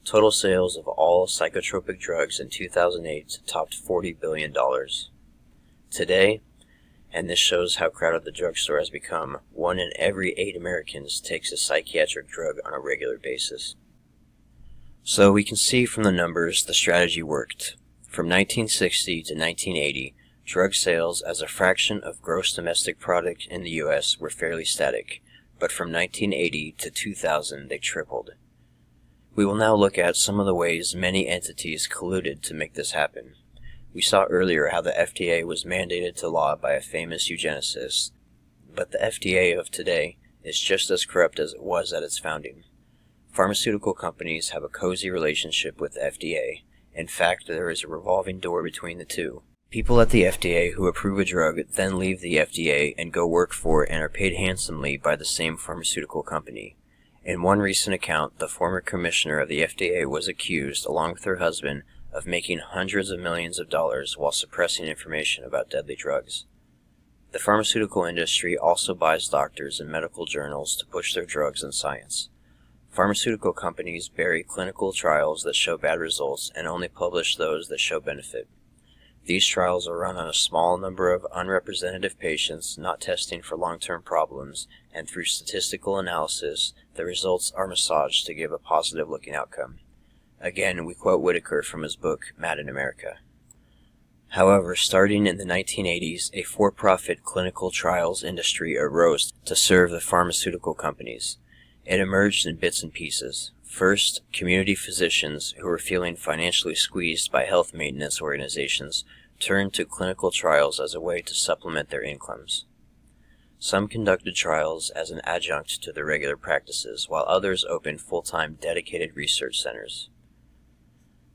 Total sales of all psychotropic drugs in 2008 topped $40 billion. Today, and this shows how crowded the drugstore has become, 1 in every 8 Americans takes a psychiatric drug on a regular basis. So we can see from the numbers the strategy worked. From 1960 to 1980, drug sales as a fraction of gross domestic product in the U.S. were fairly static, but from 1980 to 2000 they tripled. We will now look at some of the ways many entities colluded to make this happen. We saw earlier how the FDA was mandated to law by a famous eugenicist, but the FDA of today is just as corrupt as it was at its founding. Pharmaceutical companies have a cozy relationship with the FDA. In fact, there is a revolving door between the two. People at the FDA who approve a drug then leave the FDA and go work for and are paid handsomely by the same pharmaceutical company. In one recent account, the former commissioner of the FDA was accused, along with her husband, of making hundreds of millions of dollars while suppressing information about deadly drugs. The pharmaceutical industry also buys doctors and medical journals to push their drugs and science. Pharmaceutical companies bury clinical trials that show bad results and only publish those that show benefit. These trials are run on a small number of unrepresentative patients, not testing for long-term problems, and through statistical analysis, the results are massaged to give a positive-looking outcome. Again, we quote Whitaker from his book, Mad in America. However, starting in the 1980s, a for-profit clinical trials industry arose to serve the pharmaceutical companies. It emerged in bits and pieces. First, community physicians who were feeling financially squeezed by health maintenance organizations turned to clinical trials as a way to supplement their incomes. Some conducted trials as an adjunct to their regular practices, while others opened full-time dedicated research centers.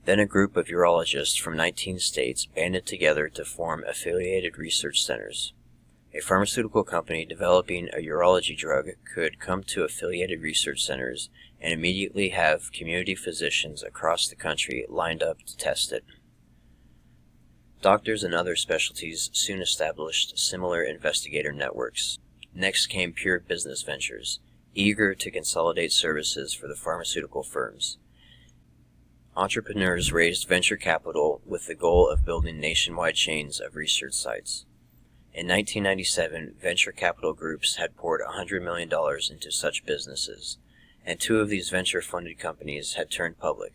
Then a group of urologists from 19 states banded together to form affiliated research centers. A pharmaceutical company developing a urology drug could come to affiliated research centers and immediately have community physicians across the country lined up to test it. Doctors and other specialties soon established similar investigator networks. Next came pure business ventures, eager to consolidate services for the pharmaceutical firms. Entrepreneurs raised venture capital with the goal of building nationwide chains of research sites. In 1997, venture capital groups had poured $100 million into such businesses, and 2 of these venture-funded companies had turned public.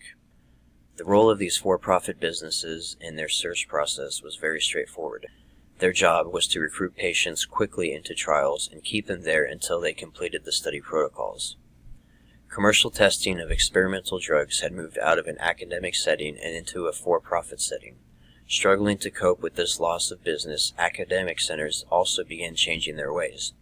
The role of these for-profit businesses in their search process was very straightforward. Their job was to recruit patients quickly into trials and keep them there until they completed the study protocols. Commercial testing of experimental drugs had moved out of an academic setting and into a for-profit setting. Struggling to cope with this loss of business, academic centers also began changing their ways.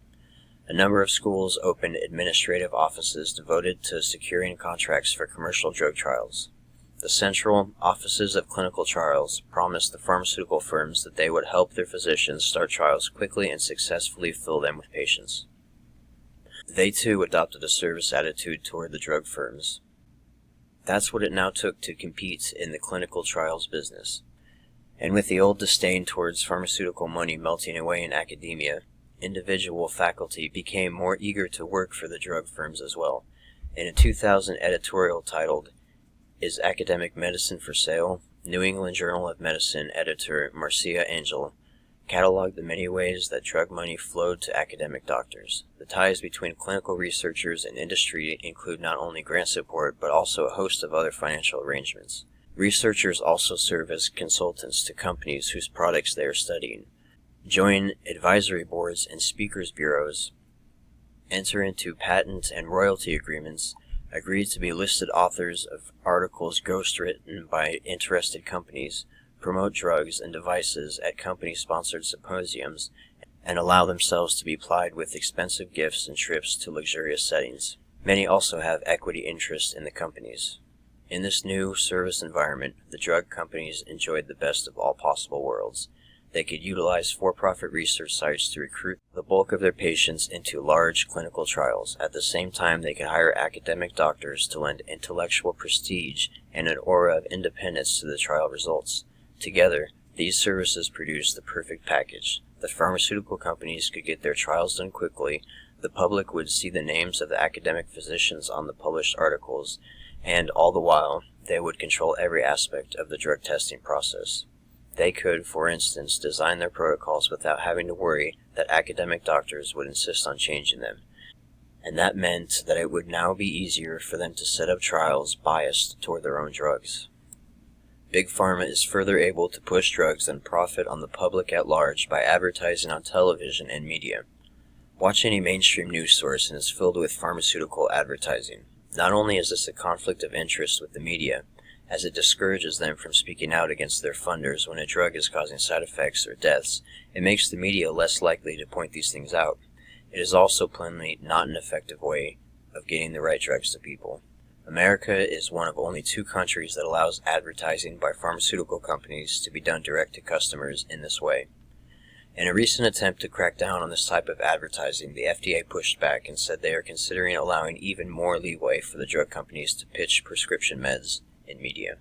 A number of schools opened administrative offices devoted to securing contracts for commercial drug trials. The central offices of clinical trials promised the pharmaceutical firms that they would help their physicians start trials quickly and successfully fill them with patients. They too adopted a service attitude toward the drug firms. That's what it now took to compete in the clinical trials business. And with the old disdain towards pharmaceutical money melting away in academia, individual faculty became more eager to work for the drug firms as well. In a 2000 editorial titled, "Is Academic Medicine for Sale?" New England Journal of Medicine editor Marcia Angel cataloged the many ways that drug money flowed to academic doctors. The ties between clinical researchers and industry include not only grant support, but also a host of other financial arrangements. Researchers also serve as consultants to companies whose products they are studying, join advisory boards and speakers bureaus, enter into patent and royalty agreements, agree to be listed authors of articles ghostwritten by interested companies, promote drugs and devices at company-sponsored symposiums, and allow themselves to be plied with expensive gifts and trips to luxurious settings. Many also have equity interest in the companies. In this new service environment, the drug companies enjoyed the best of all possible worlds. They could utilize for-profit research sites to recruit the bulk of their patients into large clinical trials. At the same time, they could hire academic doctors to lend intellectual prestige and an aura of independence to the trial results. Together, These services produced the perfect package. The pharmaceutical companies could get their trials done quickly, the public would see the names of the academic physicians on the published articles, and all the while, they would control every aspect of the drug testing process. They could, for instance, design their protocols without having to worry that academic doctors would insist on changing them. And that meant that it would now be easier for them to set up trials biased toward their own drugs. Big Pharma is further able to push drugs and profit on the public at large by advertising on television and media. Watch any mainstream news source and it's filled with pharmaceutical advertising. Not only is this a conflict of interest with the media, as it discourages them from speaking out against their funders when a drug is causing side effects or deaths, it makes the media less likely to point these things out. It is also plainly not an effective way of getting the right drugs to people. America is one of only 2 countries that allows advertising by pharmaceutical companies to be done direct to customers in this way. In a recent attempt to crack down on this type of advertising, the FDA pushed back and said they are considering allowing even more leeway for the drug companies to pitch prescription meds in media.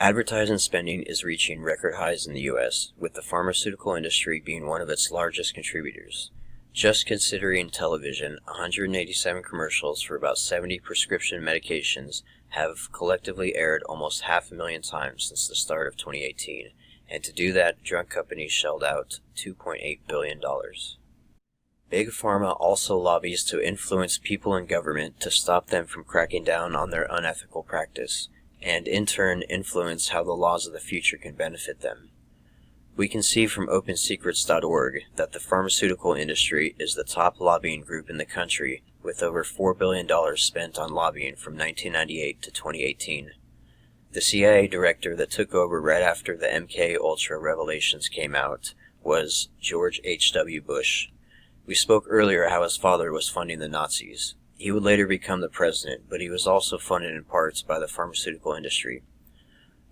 Advertising spending is reaching record highs in the U.S., with the pharmaceutical industry being one of its largest contributors. Just considering television, 187 commercials for about 70 prescription medications have collectively aired almost 500,000 times since the start of 2018, and to do that, drug companies shelled out $2.8 billion. Big Pharma also lobbies to influence people in government to stop them from cracking down on their unethical practice, and in turn influence how the laws of the future can benefit them. We can see from OpenSecrets.org that the pharmaceutical industry is the top lobbying group in the country, with over $4 billion spent on lobbying from 1998 to 2018. The CIA director that took over right after the MK Ultra revelations came out was George H.W. Bush. We spoke earlier how his father was funding the Nazis. He would later become the president, but he was also funded in parts by the pharmaceutical industry.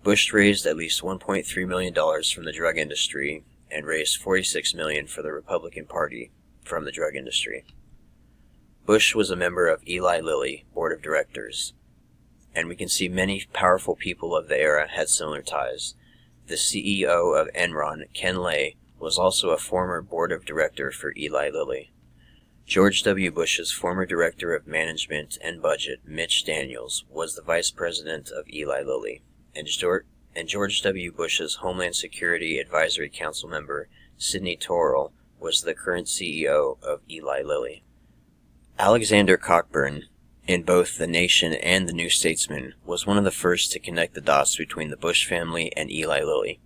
Bush raised at least $1.3 million from the drug industry and raised $46 million for the Republican Party from the drug industry. Bush was a member of Eli Lilly board of directors, and we can see many powerful people of the era had similar ties. The CEO of Enron, Ken Lay, was also a former board of director for Eli Lilly. George W. Bush's former director of management and budget, Mitch Daniels, was the vice president of Eli Lilly. And George W. Bush's Homeland Security Advisory Council member, Sidney Torrell, was the current CEO of Eli Lilly. Alexander Cockburn, in both The Nation and The New Statesman, was one of the first to connect the dots between the Bush family and Eli Lilly.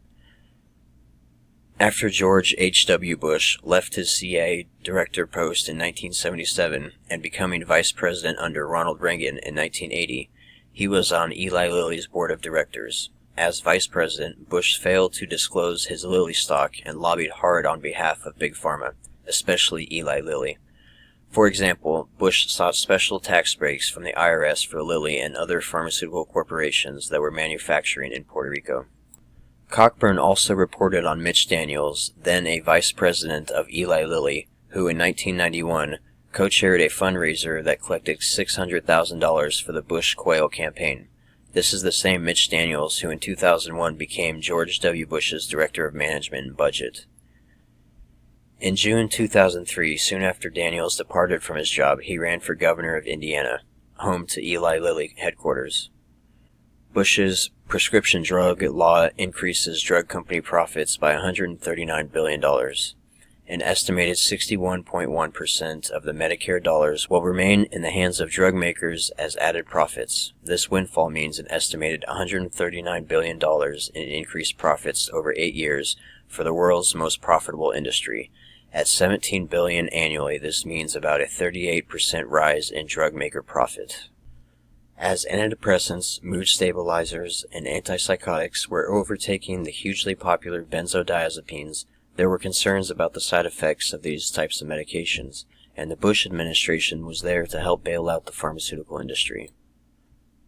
After George H.W. Bush left his CIA director post in 1977 and becoming vice president under Ronald Reagan in 1980, he was on Eli Lilly's board of directors. As vice president, Bush failed to disclose his Lilly stock and lobbied hard on behalf of Big Pharma, especially Eli Lilly. For example, Bush sought special tax breaks from the IRS for Lilly and other pharmaceutical corporations that were manufacturing in Puerto Rico. Cockburn also reported on Mitch Daniels, then a vice president of Eli Lilly, who in 1991 co-chaired a fundraiser that collected $600,000 for the Bush Quail campaign. This is the same Mitch Daniels who in 2001 became George W. Bush's Director of Management and Budget. In June 2003, soon after Daniels departed from his job, he ran for governor of Indiana, home to Eli Lilly headquarters. Bush's prescription drug law increases drug company profits by $139 billion. An estimated 61.1% of the Medicare dollars will remain in the hands of drug makers as added profits. This windfall means an estimated $139 billion in increased profits over 8 years for the world's most profitable industry. At $17 billion annually, this means about a 38% rise in drug maker profit. As antidepressants, mood stabilizers, and antipsychotics were overtaking the hugely popular benzodiazepines, there were concerns about the side effects of these types of medications, and the Bush administration was there to help bail out the pharmaceutical industry.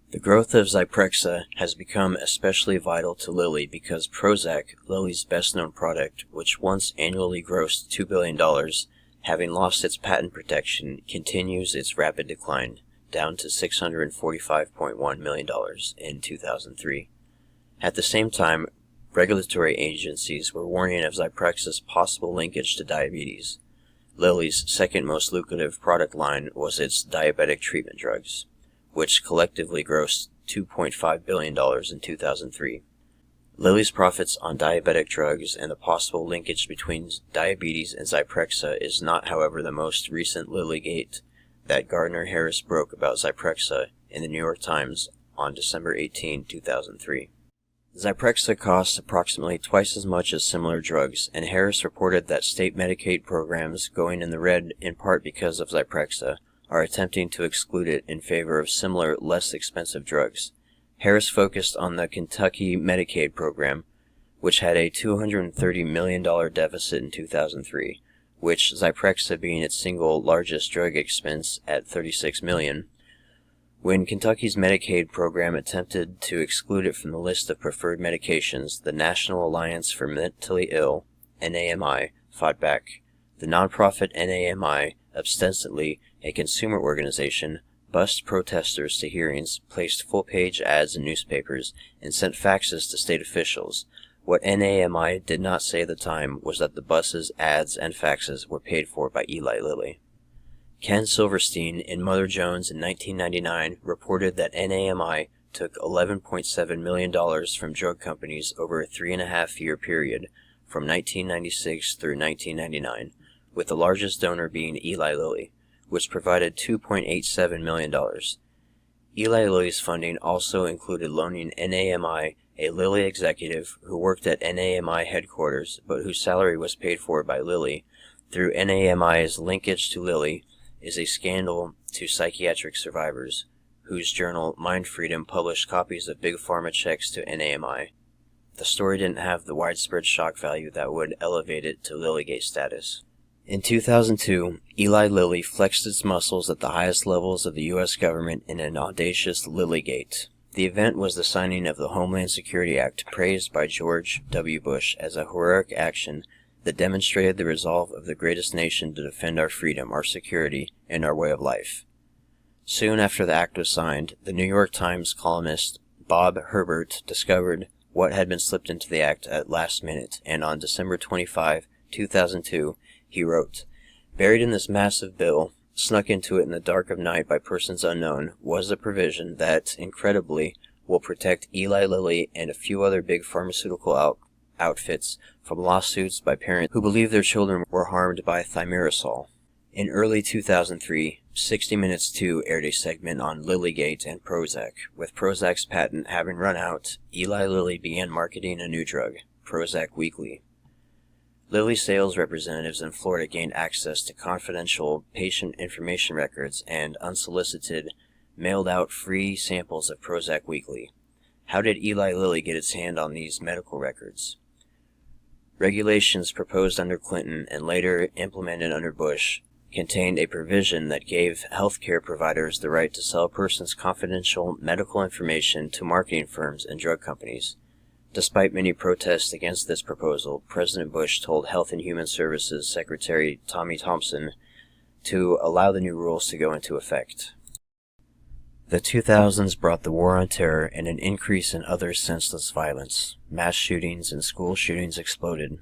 The growth of Zyprexa has become especially vital to Lilly because Prozac, Lilly's best-known product, which once annually grossed $2 billion, having lost its patent protection, continues its rapid decline, down to $645.1 million in 2003. At the same time, regulatory agencies were warning of Zyprexa's possible linkage to diabetes. Lilly's second most lucrative product line was its diabetic treatment drugs, which collectively grossed $2.5 billion in 2003. Lilly's profits on diabetic drugs and the possible linkage between diabetes and Zyprexa is not, however, the most recent Lillygate that Gardner Harris broke about Zyprexa in the New York Times on December 18, 2003. Zyprexa costs approximately twice as much as similar drugs, and Harris reported that state Medicaid programs, going in the red in part because of Zyprexa, are attempting to exclude it in favor of similar, less expensive drugs. Harris focused on the Kentucky Medicaid program, which had a $230 million deficit in 2003, which Zyprexa being its single largest drug expense at $36 million. When Kentucky's Medicaid program attempted to exclude it from the list of preferred medications, the National Alliance for Mentally Ill, NAMI, fought back. The nonprofit NAMI, ostensibly a consumer organization, bussed protesters to hearings, placed full-page ads in newspapers, and sent faxes to state officials. What NAMI did not say at the time was that the buses, ads, and faxes were paid for by Eli Lilly. Ken Silverstein in Mother Jones in 1999 reported that NAMI took $11.7 million from drug companies over a 3.5-year period from 1996 through 1999, with the largest donor being Eli Lilly, which provided $2.87 million. Eli Lilly's funding also included loaning NAMI a Lilly executive who worked at NAMI headquarters but whose salary was paid for by Lilly through NAMI's linkage to Lilly is a scandal to psychiatric survivors, whose journal Mind Freedom published copies of Big Pharma checks to NAMI. The story didn't have the widespread shock value that would elevate it to Lillygate status. In 2002, Eli Lilly flexed its muscles at the highest levels of the U.S. government in an audacious Lillygate. The event was the signing of the Homeland Security Act, praised by George W. Bush as a heroic action that demonstrated the resolve of the greatest nation to defend our freedom, our security, and our way of life. Soon after the act was signed, the New York Times columnist Bob Herbert discovered what had been slipped into the act at last minute, and on December 25, 2002, he wrote, "Buried in this massive bill, snuck into it in the dark of night by persons unknown, was a provision that, incredibly, will protect Eli Lilly and a few other big pharmaceutical outfits from lawsuits by parents who believe their children were harmed by thimerosal." In early 2003, 60 Minutes 2 aired a segment on Lillygate and Prozac. With Prozac's patent having run out, Eli Lilly began marketing a new drug, Prozac Weekly. Lilly sales representatives in Florida gained access to confidential patient information records and, unsolicited, mailed out free samples of Prozac Weekly. How did Eli Lilly get its hand on these medical records? Regulations proposed under Clinton and later implemented under Bush contained a provision that gave healthcare providers the right to sell a person's confidential medical information to marketing firms and drug companies. Despite many protests against this proposal, President Bush told Health and Human Services Secretary Tommy Thompson to allow the new rules to go into effect. The 2000s brought the war on terror and an increase in other senseless violence. Mass shootings and school shootings exploded.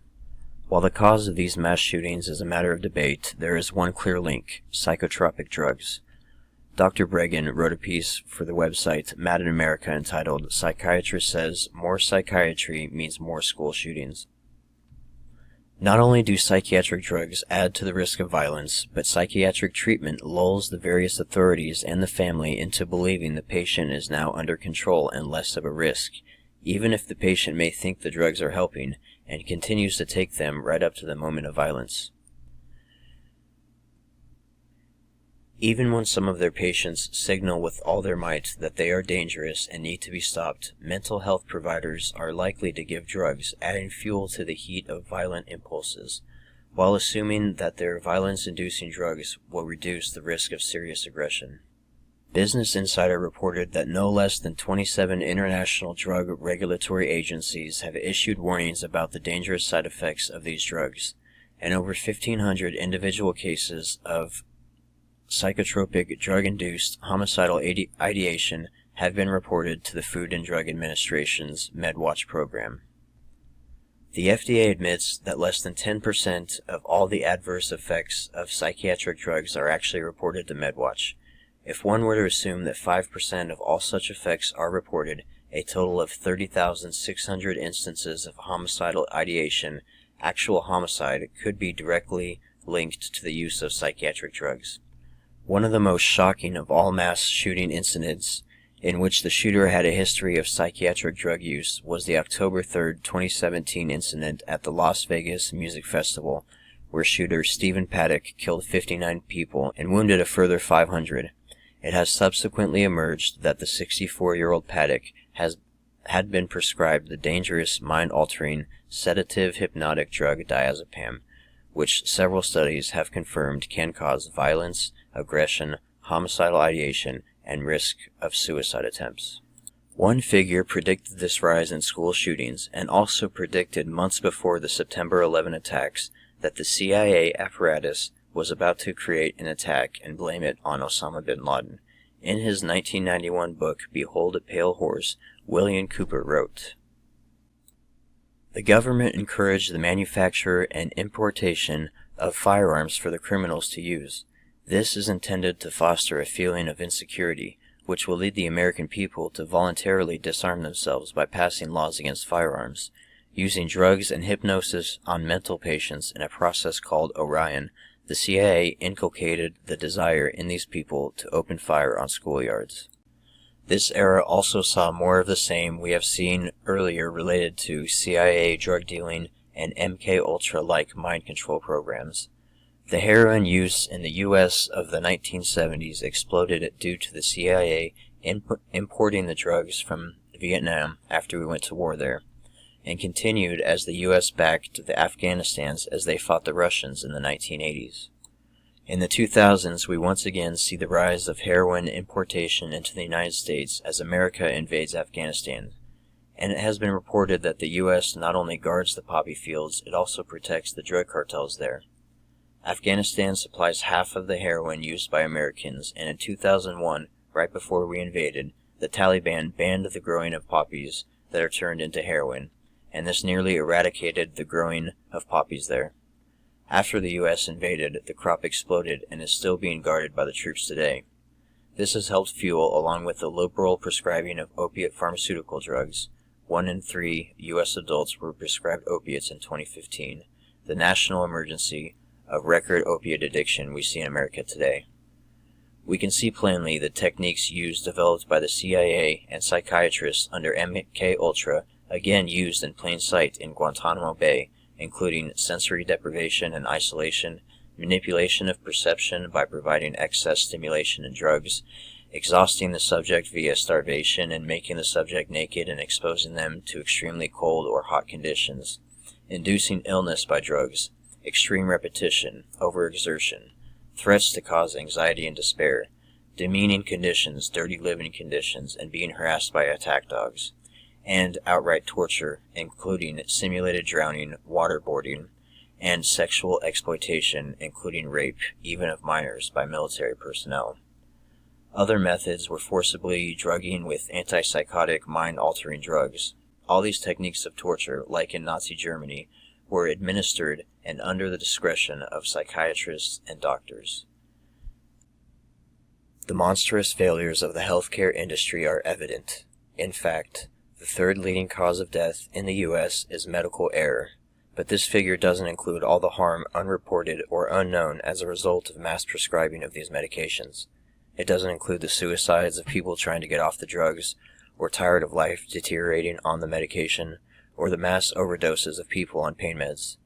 While the cause of these mass shootings is a matter of debate, there is one clear link: psychotropic drugs. Dr. Bregan wrote a piece for the website Mad in America entitled "Psychiatrist Says More Psychiatry Means More School Shootings." Not only do psychiatric drugs add to the risk of violence, but psychiatric treatment lulls the various authorities and the family into believing the patient is now under control and less of a risk, even if the patient may think the drugs are helping, and continues to take them right up to the moment of violence. Even when some of their patients signal with all their might that they are dangerous and need to be stopped, mental health providers are likely to give drugs, adding fuel to the heat of violent impulses, while assuming that their violence-inducing drugs will reduce the risk of serious aggression. Business Insider reported that no less than 27 international drug regulatory agencies have issued warnings about the dangerous side effects of these drugs, and over 1,500 individual cases of psychotropic drug-induced homicidal ideation have been reported to the Food and Drug Administration's MedWatch program. The FDA admits that less than 10% of all the adverse effects of psychiatric drugs are actually reported to MedWatch. If one were to assume that 5% of all such effects are reported, a total of 30,600 instances of homicidal ideation, actual homicide, could be directly linked to the use of psychiatric drugs. One of the most shocking of all mass shooting incidents in which the shooter had a history of psychiatric drug use was the October 3, 2017 incident at the Las Vegas Music Festival, where shooter Stephen Paddock killed 59 people and wounded a further 500. It has subsequently emerged that the 64-year-old Paddock had been prescribed the dangerous, mind-altering, sedative hypnotic drug diazepam, which several studies have confirmed can cause violence, aggression, homicidal ideation, and risk of suicide attempts. One figure predicted this rise in school shootings and also predicted months before the September 11 attacks that the CIA apparatus was about to create an attack and blame it on Osama bin Laden. In his 1991 book, Behold a Pale Horse, William Cooper wrote, "The government encouraged the manufacture and importation of firearms for the criminals to use. This is intended to foster a feeling of insecurity, which will lead the American people to voluntarily disarm themselves by passing laws against firearms. Using drugs and hypnosis on mental patients in a process called Orion, the CIA inculcated the desire in these people to open fire on schoolyards." This era also saw more of the same we have seen earlier related to CIA drug dealing and MK-Ultra-like mind control programs. The heroin use in the U.S. of the 1970s exploded due to the CIA importing the drugs from Vietnam after we went to war there, and continued as the U.S. backed the Afghanistans as they fought the Russians in the 1980s. In the 2000s, we once again see the rise of heroin importation into the United States as America invades Afghanistan, and it has been reported that the U.S. not only guards the poppy fields, it also protects the drug cartels there. Afghanistan supplies half of the heroin used by Americans, and in 2001, right before we invaded, the Taliban banned the growing of poppies that are turned into heroin, and this nearly eradicated the growing of poppies there. After the U.S. invaded, the crop exploded and is still being guarded by the troops today. This has helped fuel, along with the liberal prescribing of opiate pharmaceutical drugs, 1 in 3 U.S. adults were prescribed opiates in 2015, the national emergency of record opiate addiction we see in America today. We can see plainly the techniques developed by the CIA and psychiatrists under MK-Ultra, again used in plain sight in Guantanamo Bay, including sensory deprivation and isolation, manipulation of perception by providing excess stimulation and drugs, exhausting the subject via starvation and making the subject naked and exposing them to extremely cold or hot conditions, inducing illness by drugs, extreme repetition, overexertion, threats to cause anxiety and despair, demeaning conditions, dirty living conditions, and being harassed by attack dogs, and outright torture, including simulated drowning, waterboarding, and sexual exploitation, including rape, even of minors, by military personnel. Other methods were forcibly drugging with antipsychotic, mind-altering drugs. All these techniques of torture, like in Nazi Germany, were administered and under the discretion of psychiatrists and doctors. The monstrous failures of the healthcare industry are evident. In fact, the third leading cause of death in the U.S. is medical error, but this figure doesn't include all the harm unreported or unknown as a result of mass prescribing of these medications. It doesn't include the suicides of people trying to get off the drugs, or tired of life deteriorating on the medication, or the mass overdoses of people on pain meds.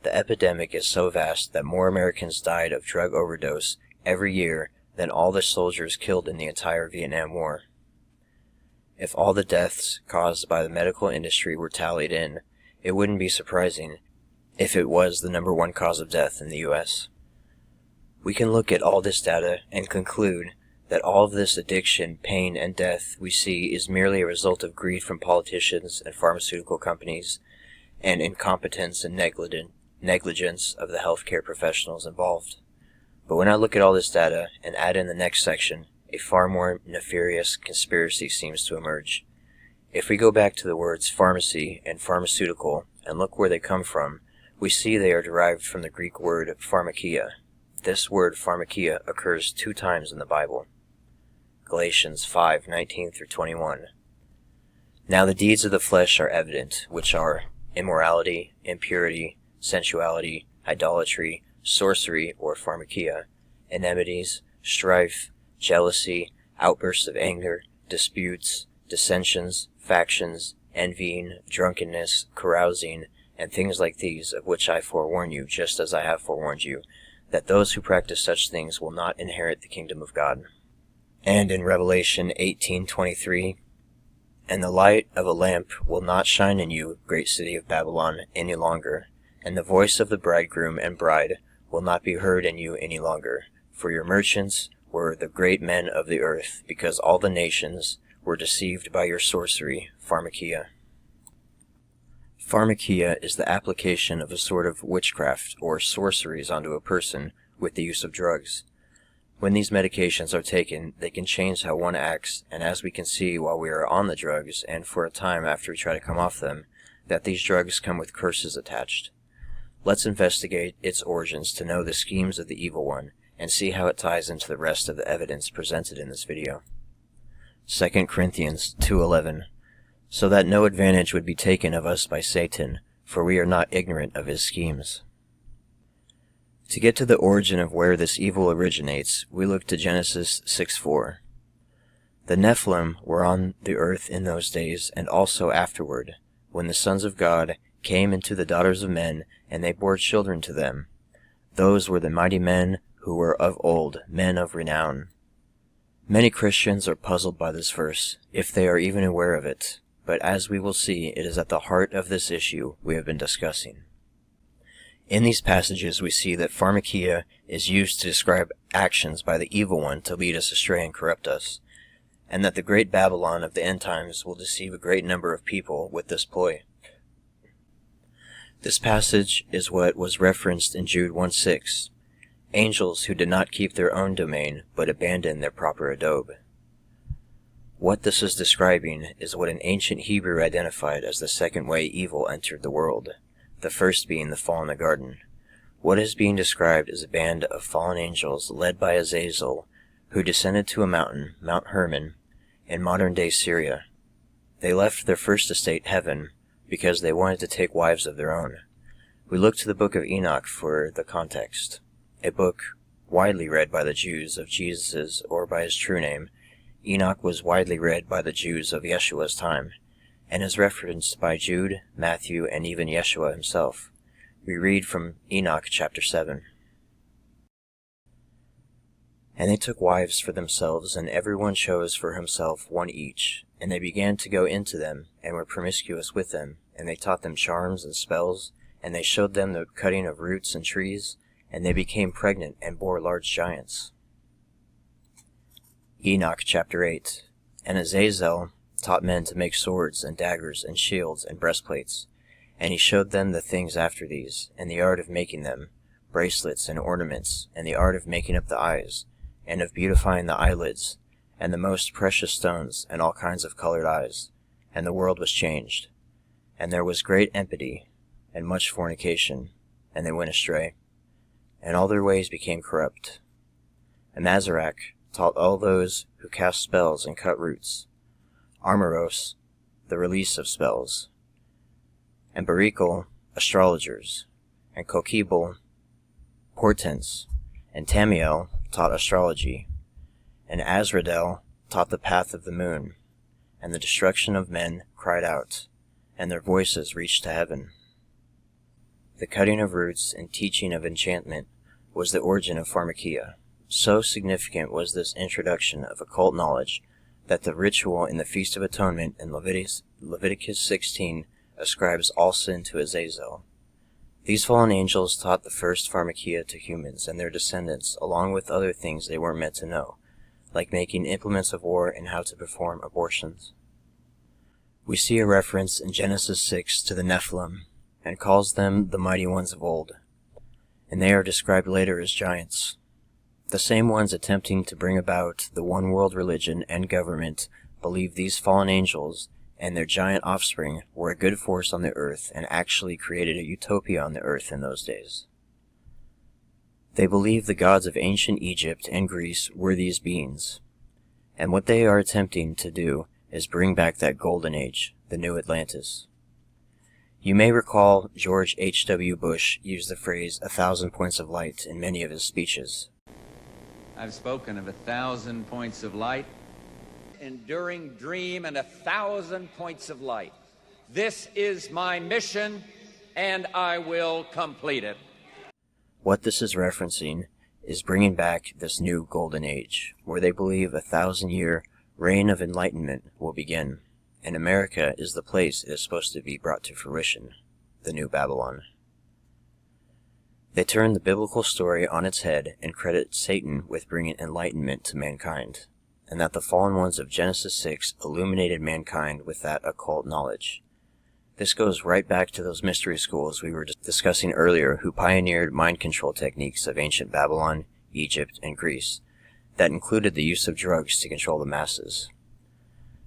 The epidemic is so vast that more Americans died of drug overdose every year than all the soldiers killed in the entire Vietnam War. If all the deaths caused by the medical industry were tallied in, it wouldn't be surprising if it was the number one cause of death in the U.S. We can look at all this data and conclude that all of this addiction, pain, and death we see is merely a result of greed from politicians and pharmaceutical companies, and incompetence and negligence of the healthcare professionals involved. But when I look at all this data and add in the next section, a far more nefarious conspiracy seems to emerge. If we go back to the words pharmacy and pharmaceutical, and look where they come from, we see they are derived from the Greek word pharmakia. This word pharmakia occurs 2 times in the Bible. Galatians 5:19-21. Now the deeds of the flesh are evident, which are immorality, impurity, sensuality, idolatry, sorcery or pharmakia, enmities, strife, jealousy, outbursts of anger, disputes, dissensions, factions, envying, drunkenness, carousing, and things like these, of which I forewarn you, just as I have forewarned you, that those who practice such things will not inherit the kingdom of God. And in Revelation 18:23, and the light of a lamp will not shine in you, great city of Babylon, any longer, and the voice of the bridegroom and bride will not be heard in you any longer, for your merchants were the great men of the earth, because all the nations were deceived by your sorcery, pharmakia. Pharmakia is the application of a sort of witchcraft or sorceries onto a person with the use of drugs. When these medications are taken, they can change how one acts, and as we can see while we are on the drugs, and for a time after we try to come off them, that these drugs come with curses attached. Let's investigate its origins to know the schemes of the evil one, and see how it ties into the rest of the evidence presented in this video. 2 Corinthians 2:11. So that no advantage would be taken of us by Satan, for we are not ignorant of his schemes. To get to the origin of where this evil originates, we look to Genesis 6:4. The Nephilim were on the earth in those days, and also afterward, when the sons of God came into the daughters of men, and they bore children to them. Those were the mighty men who were of old, men of renown. Many Christians are puzzled by this verse, if they are even aware of it, but as we will see, it is at the heart of this issue we have been discussing. In these passages we see that pharmakia is used to describe actions by the evil one to lead us astray and corrupt us, and that the great Babylon of the end times will deceive a great number of people with this ploy. This passage is what was referenced in Jude 1:6, angels who did not keep their own domain, but abandoned their proper abode. What this is describing is what an ancient Hebrew identified as the second way evil entered the world, the first being the fall in the garden. What is being described is a band of fallen angels led by Azazel, who descended to a mountain, Mount Hermon, in modern-day Syria. They left their first estate, heaven, because they wanted to take wives of their own. We look to the book of Enoch for the context, a book widely read by the Jews of Jesus's or by his true name. Enoch was widely read by the Jews of Yeshua's time, and is referenced by Jude, Matthew, and even Yeshua himself. We read from Enoch chapter 7. And they took wives for themselves, and everyone chose for himself one each. And they began to go into them, and were promiscuous with them, and they taught them charms and spells, and they showed them the cutting of roots and trees, and they became pregnant and bore large giants. Enoch chapter 8. And Azazel taught men to make swords and daggers and shields and breastplates, and he showed them the things after these, and the art of making them, bracelets and ornaments, and the art of making up the eyes, and of beautifying the eyelids, and the most precious stones, and all kinds of colored eyes. And the world was changed. And there was great enmity, and much fornication, and they went astray, and all their ways became corrupt. And Mazarach taught all those who cast spells and cut roots, Armoros, the release of spells, and Barikel, astrologers, and Kokebel, portents, and Tamiel taught astrology, and Azradel taught the path of the moon, and the destruction of men cried out, and their voices reached to heaven. The cutting of roots and teaching of enchantment was the origin of pharmakia. So significant was this introduction of occult knowledge that the ritual in the Feast of Atonement in Leviticus 16 ascribes all sin to Azazel. These fallen angels taught the first pharmakia to humans and their descendants, along with other things they weren't meant to know, like making implements of war and how to perform abortions. We see a reference in Genesis 6 to the Nephilim, and calls them the mighty ones of old, and they are described later as giants. The same ones attempting to bring about the one-world religion and government believe these fallen angels and their giant offspring were a good force on the earth and actually created a utopia on the earth in those days. They believed the gods of ancient Egypt and Greece were these beings, and what they are attempting to do is bring back that golden age, the new Atlantis. You may recall George H.W. Bush used the phrase 1,000 points of light in many of his speeches. I've spoken of 1,000 points of light. Enduring dream and 1,000 points of light. This is my mission, and I will complete it. What this is referencing is bringing back this new golden age, where they believe a 1,000-year reign of enlightenment will begin, and America is the place it is supposed to be brought to fruition, the new Babylon. They turn the biblical story on its head and credit Satan with bringing enlightenment to mankind, and that the fallen ones of Genesis 6 illuminated mankind with that occult knowledge. This goes right back to those mystery schools we were discussing earlier who pioneered mind control techniques of ancient Babylon, Egypt, and Greece that included the use of drugs to control the masses.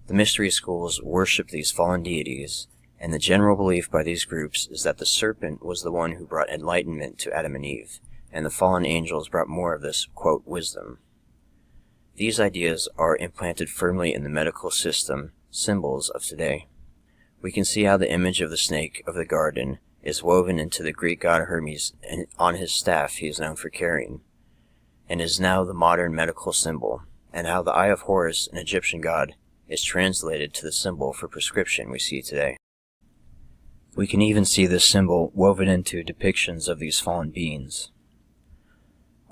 The mystery schools worship these fallen deities, and the general belief by these groups is that the serpent was the one who brought enlightenment to Adam and Eve, and the fallen angels brought more of this, quote, wisdom. These ideas are implanted firmly in the medical system symbols of today. We can see how the image of the snake of the garden is woven into the Greek god Hermes, and on his staff he is known for carrying, and is now the modern medical symbol, and how the Eye of Horus, an Egyptian god, is translated to the symbol for prescription we see today. We can even see this symbol woven into depictions of these fallen beings.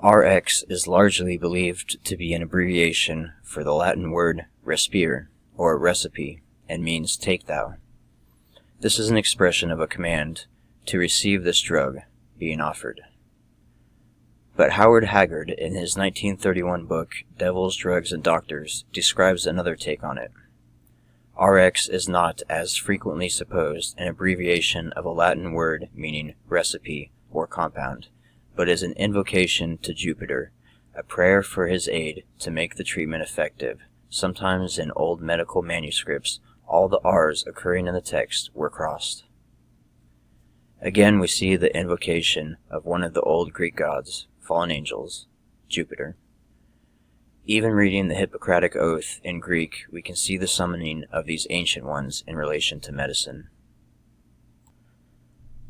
RX is largely believed to be an abbreviation for the Latin word respire, or recipe, and means take thou. This is an expression of a command to receive this drug being offered. But Howard Haggard, in his 1931 book, Devils, Drugs, and Doctors, describes another take on it. RX is not, as frequently supposed, an abbreviation of a Latin word meaning recipe or compound, but is an invocation to Jupiter, a prayer for his aid to make the treatment effective. Sometimes in old medical manuscripts, all the R's occurring in the text were crossed. Again, we see the invocation of one of the old Greek gods, fallen angels, Jupiter. Even reading the Hippocratic Oath in Greek, we can see the summoning of these ancient ones in relation to medicine.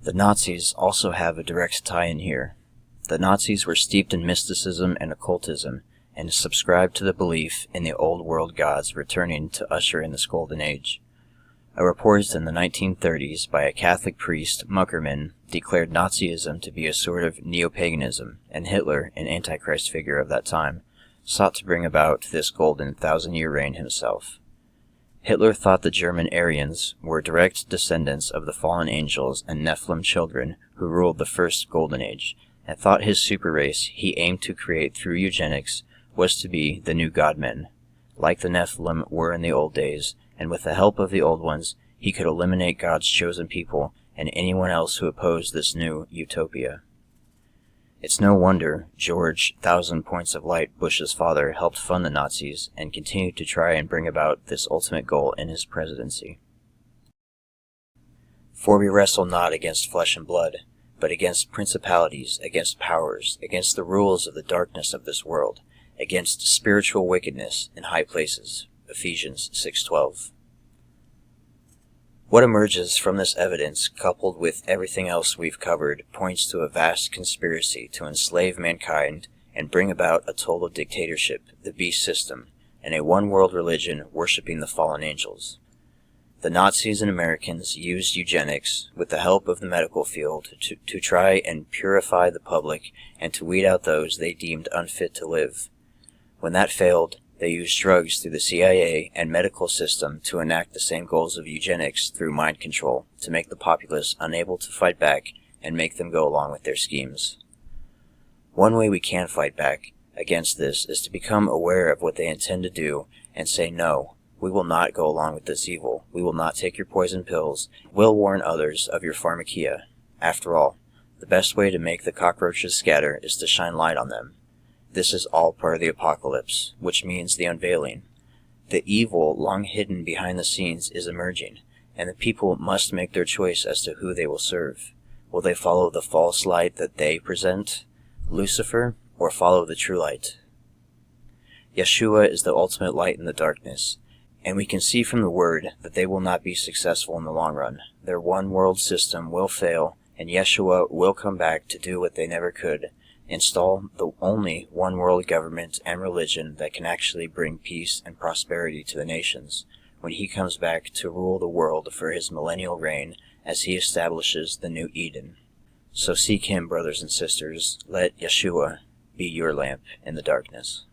The Nazis also have a direct tie-in here. The Nazis were steeped in mysticism and occultism, and subscribed to the belief in the old world gods returning to usher in this golden age. A report in the 1930s by a Catholic priest, Muckerman, declared Nazism to be a sort of neo-paganism, and Hitler, an antichrist figure of that time, sought to bring about this golden 1,000-year reign himself. Hitler thought the German Aryans were direct descendants of the fallen angels and Nephilim children who ruled the first golden age, and thought his super race he aimed to create through eugenics was to be the new godmen, like the Nephilim were in the old days, and with the help of the old ones, he could eliminate God's chosen people and anyone else who opposed this new utopia. It's no wonder George 1,000 Points of Light Bush's father helped fund the Nazis and continued to try and bring about this ultimate goal in his presidency. For we wrestle not against flesh and blood, but against principalities, against powers, against the rulers of the darkness of this world, against spiritual wickedness in high places. Ephesians 6:12. What emerges from this evidence, coupled with everything else we've covered, points to a vast conspiracy to enslave mankind and bring about a total dictatorship, the beast system, and a one-world religion worshipping the fallen angels. The Nazis and Americans used eugenics, with the help of the medical field, to try and purify the public and to weed out those they deemed unfit to live. When that failed, they used drugs through the CIA and medical system to enact the same goals of eugenics through mind control, to make the populace unable to fight back and make them go along with their schemes. One way we can fight back against this is to become aware of what they intend to do and say, no, we will not go along with this evil. We will not take your poison pills. We'll warn others of your pharmakia. After all, the best way to make the cockroaches scatter is to shine light on them. This is all part of the apocalypse, which means the unveiling. The evil long hidden behind the scenes is emerging, and the people must make their choice as to who they will serve. Will they follow the false light that they present, Lucifer, or follow the true light? Yeshua is the ultimate light in the darkness, and we can see from the word that they will not be successful in the long run. Their one-world system will fail, and Yeshua will come back to do what they never could, install the only one-world government and religion that can actually bring peace and prosperity to the nations, when he comes back to rule the world for his millennial reign as he establishes the new Eden. So seek him, brothers and sisters. Let Yeshua be your lamp in the darkness.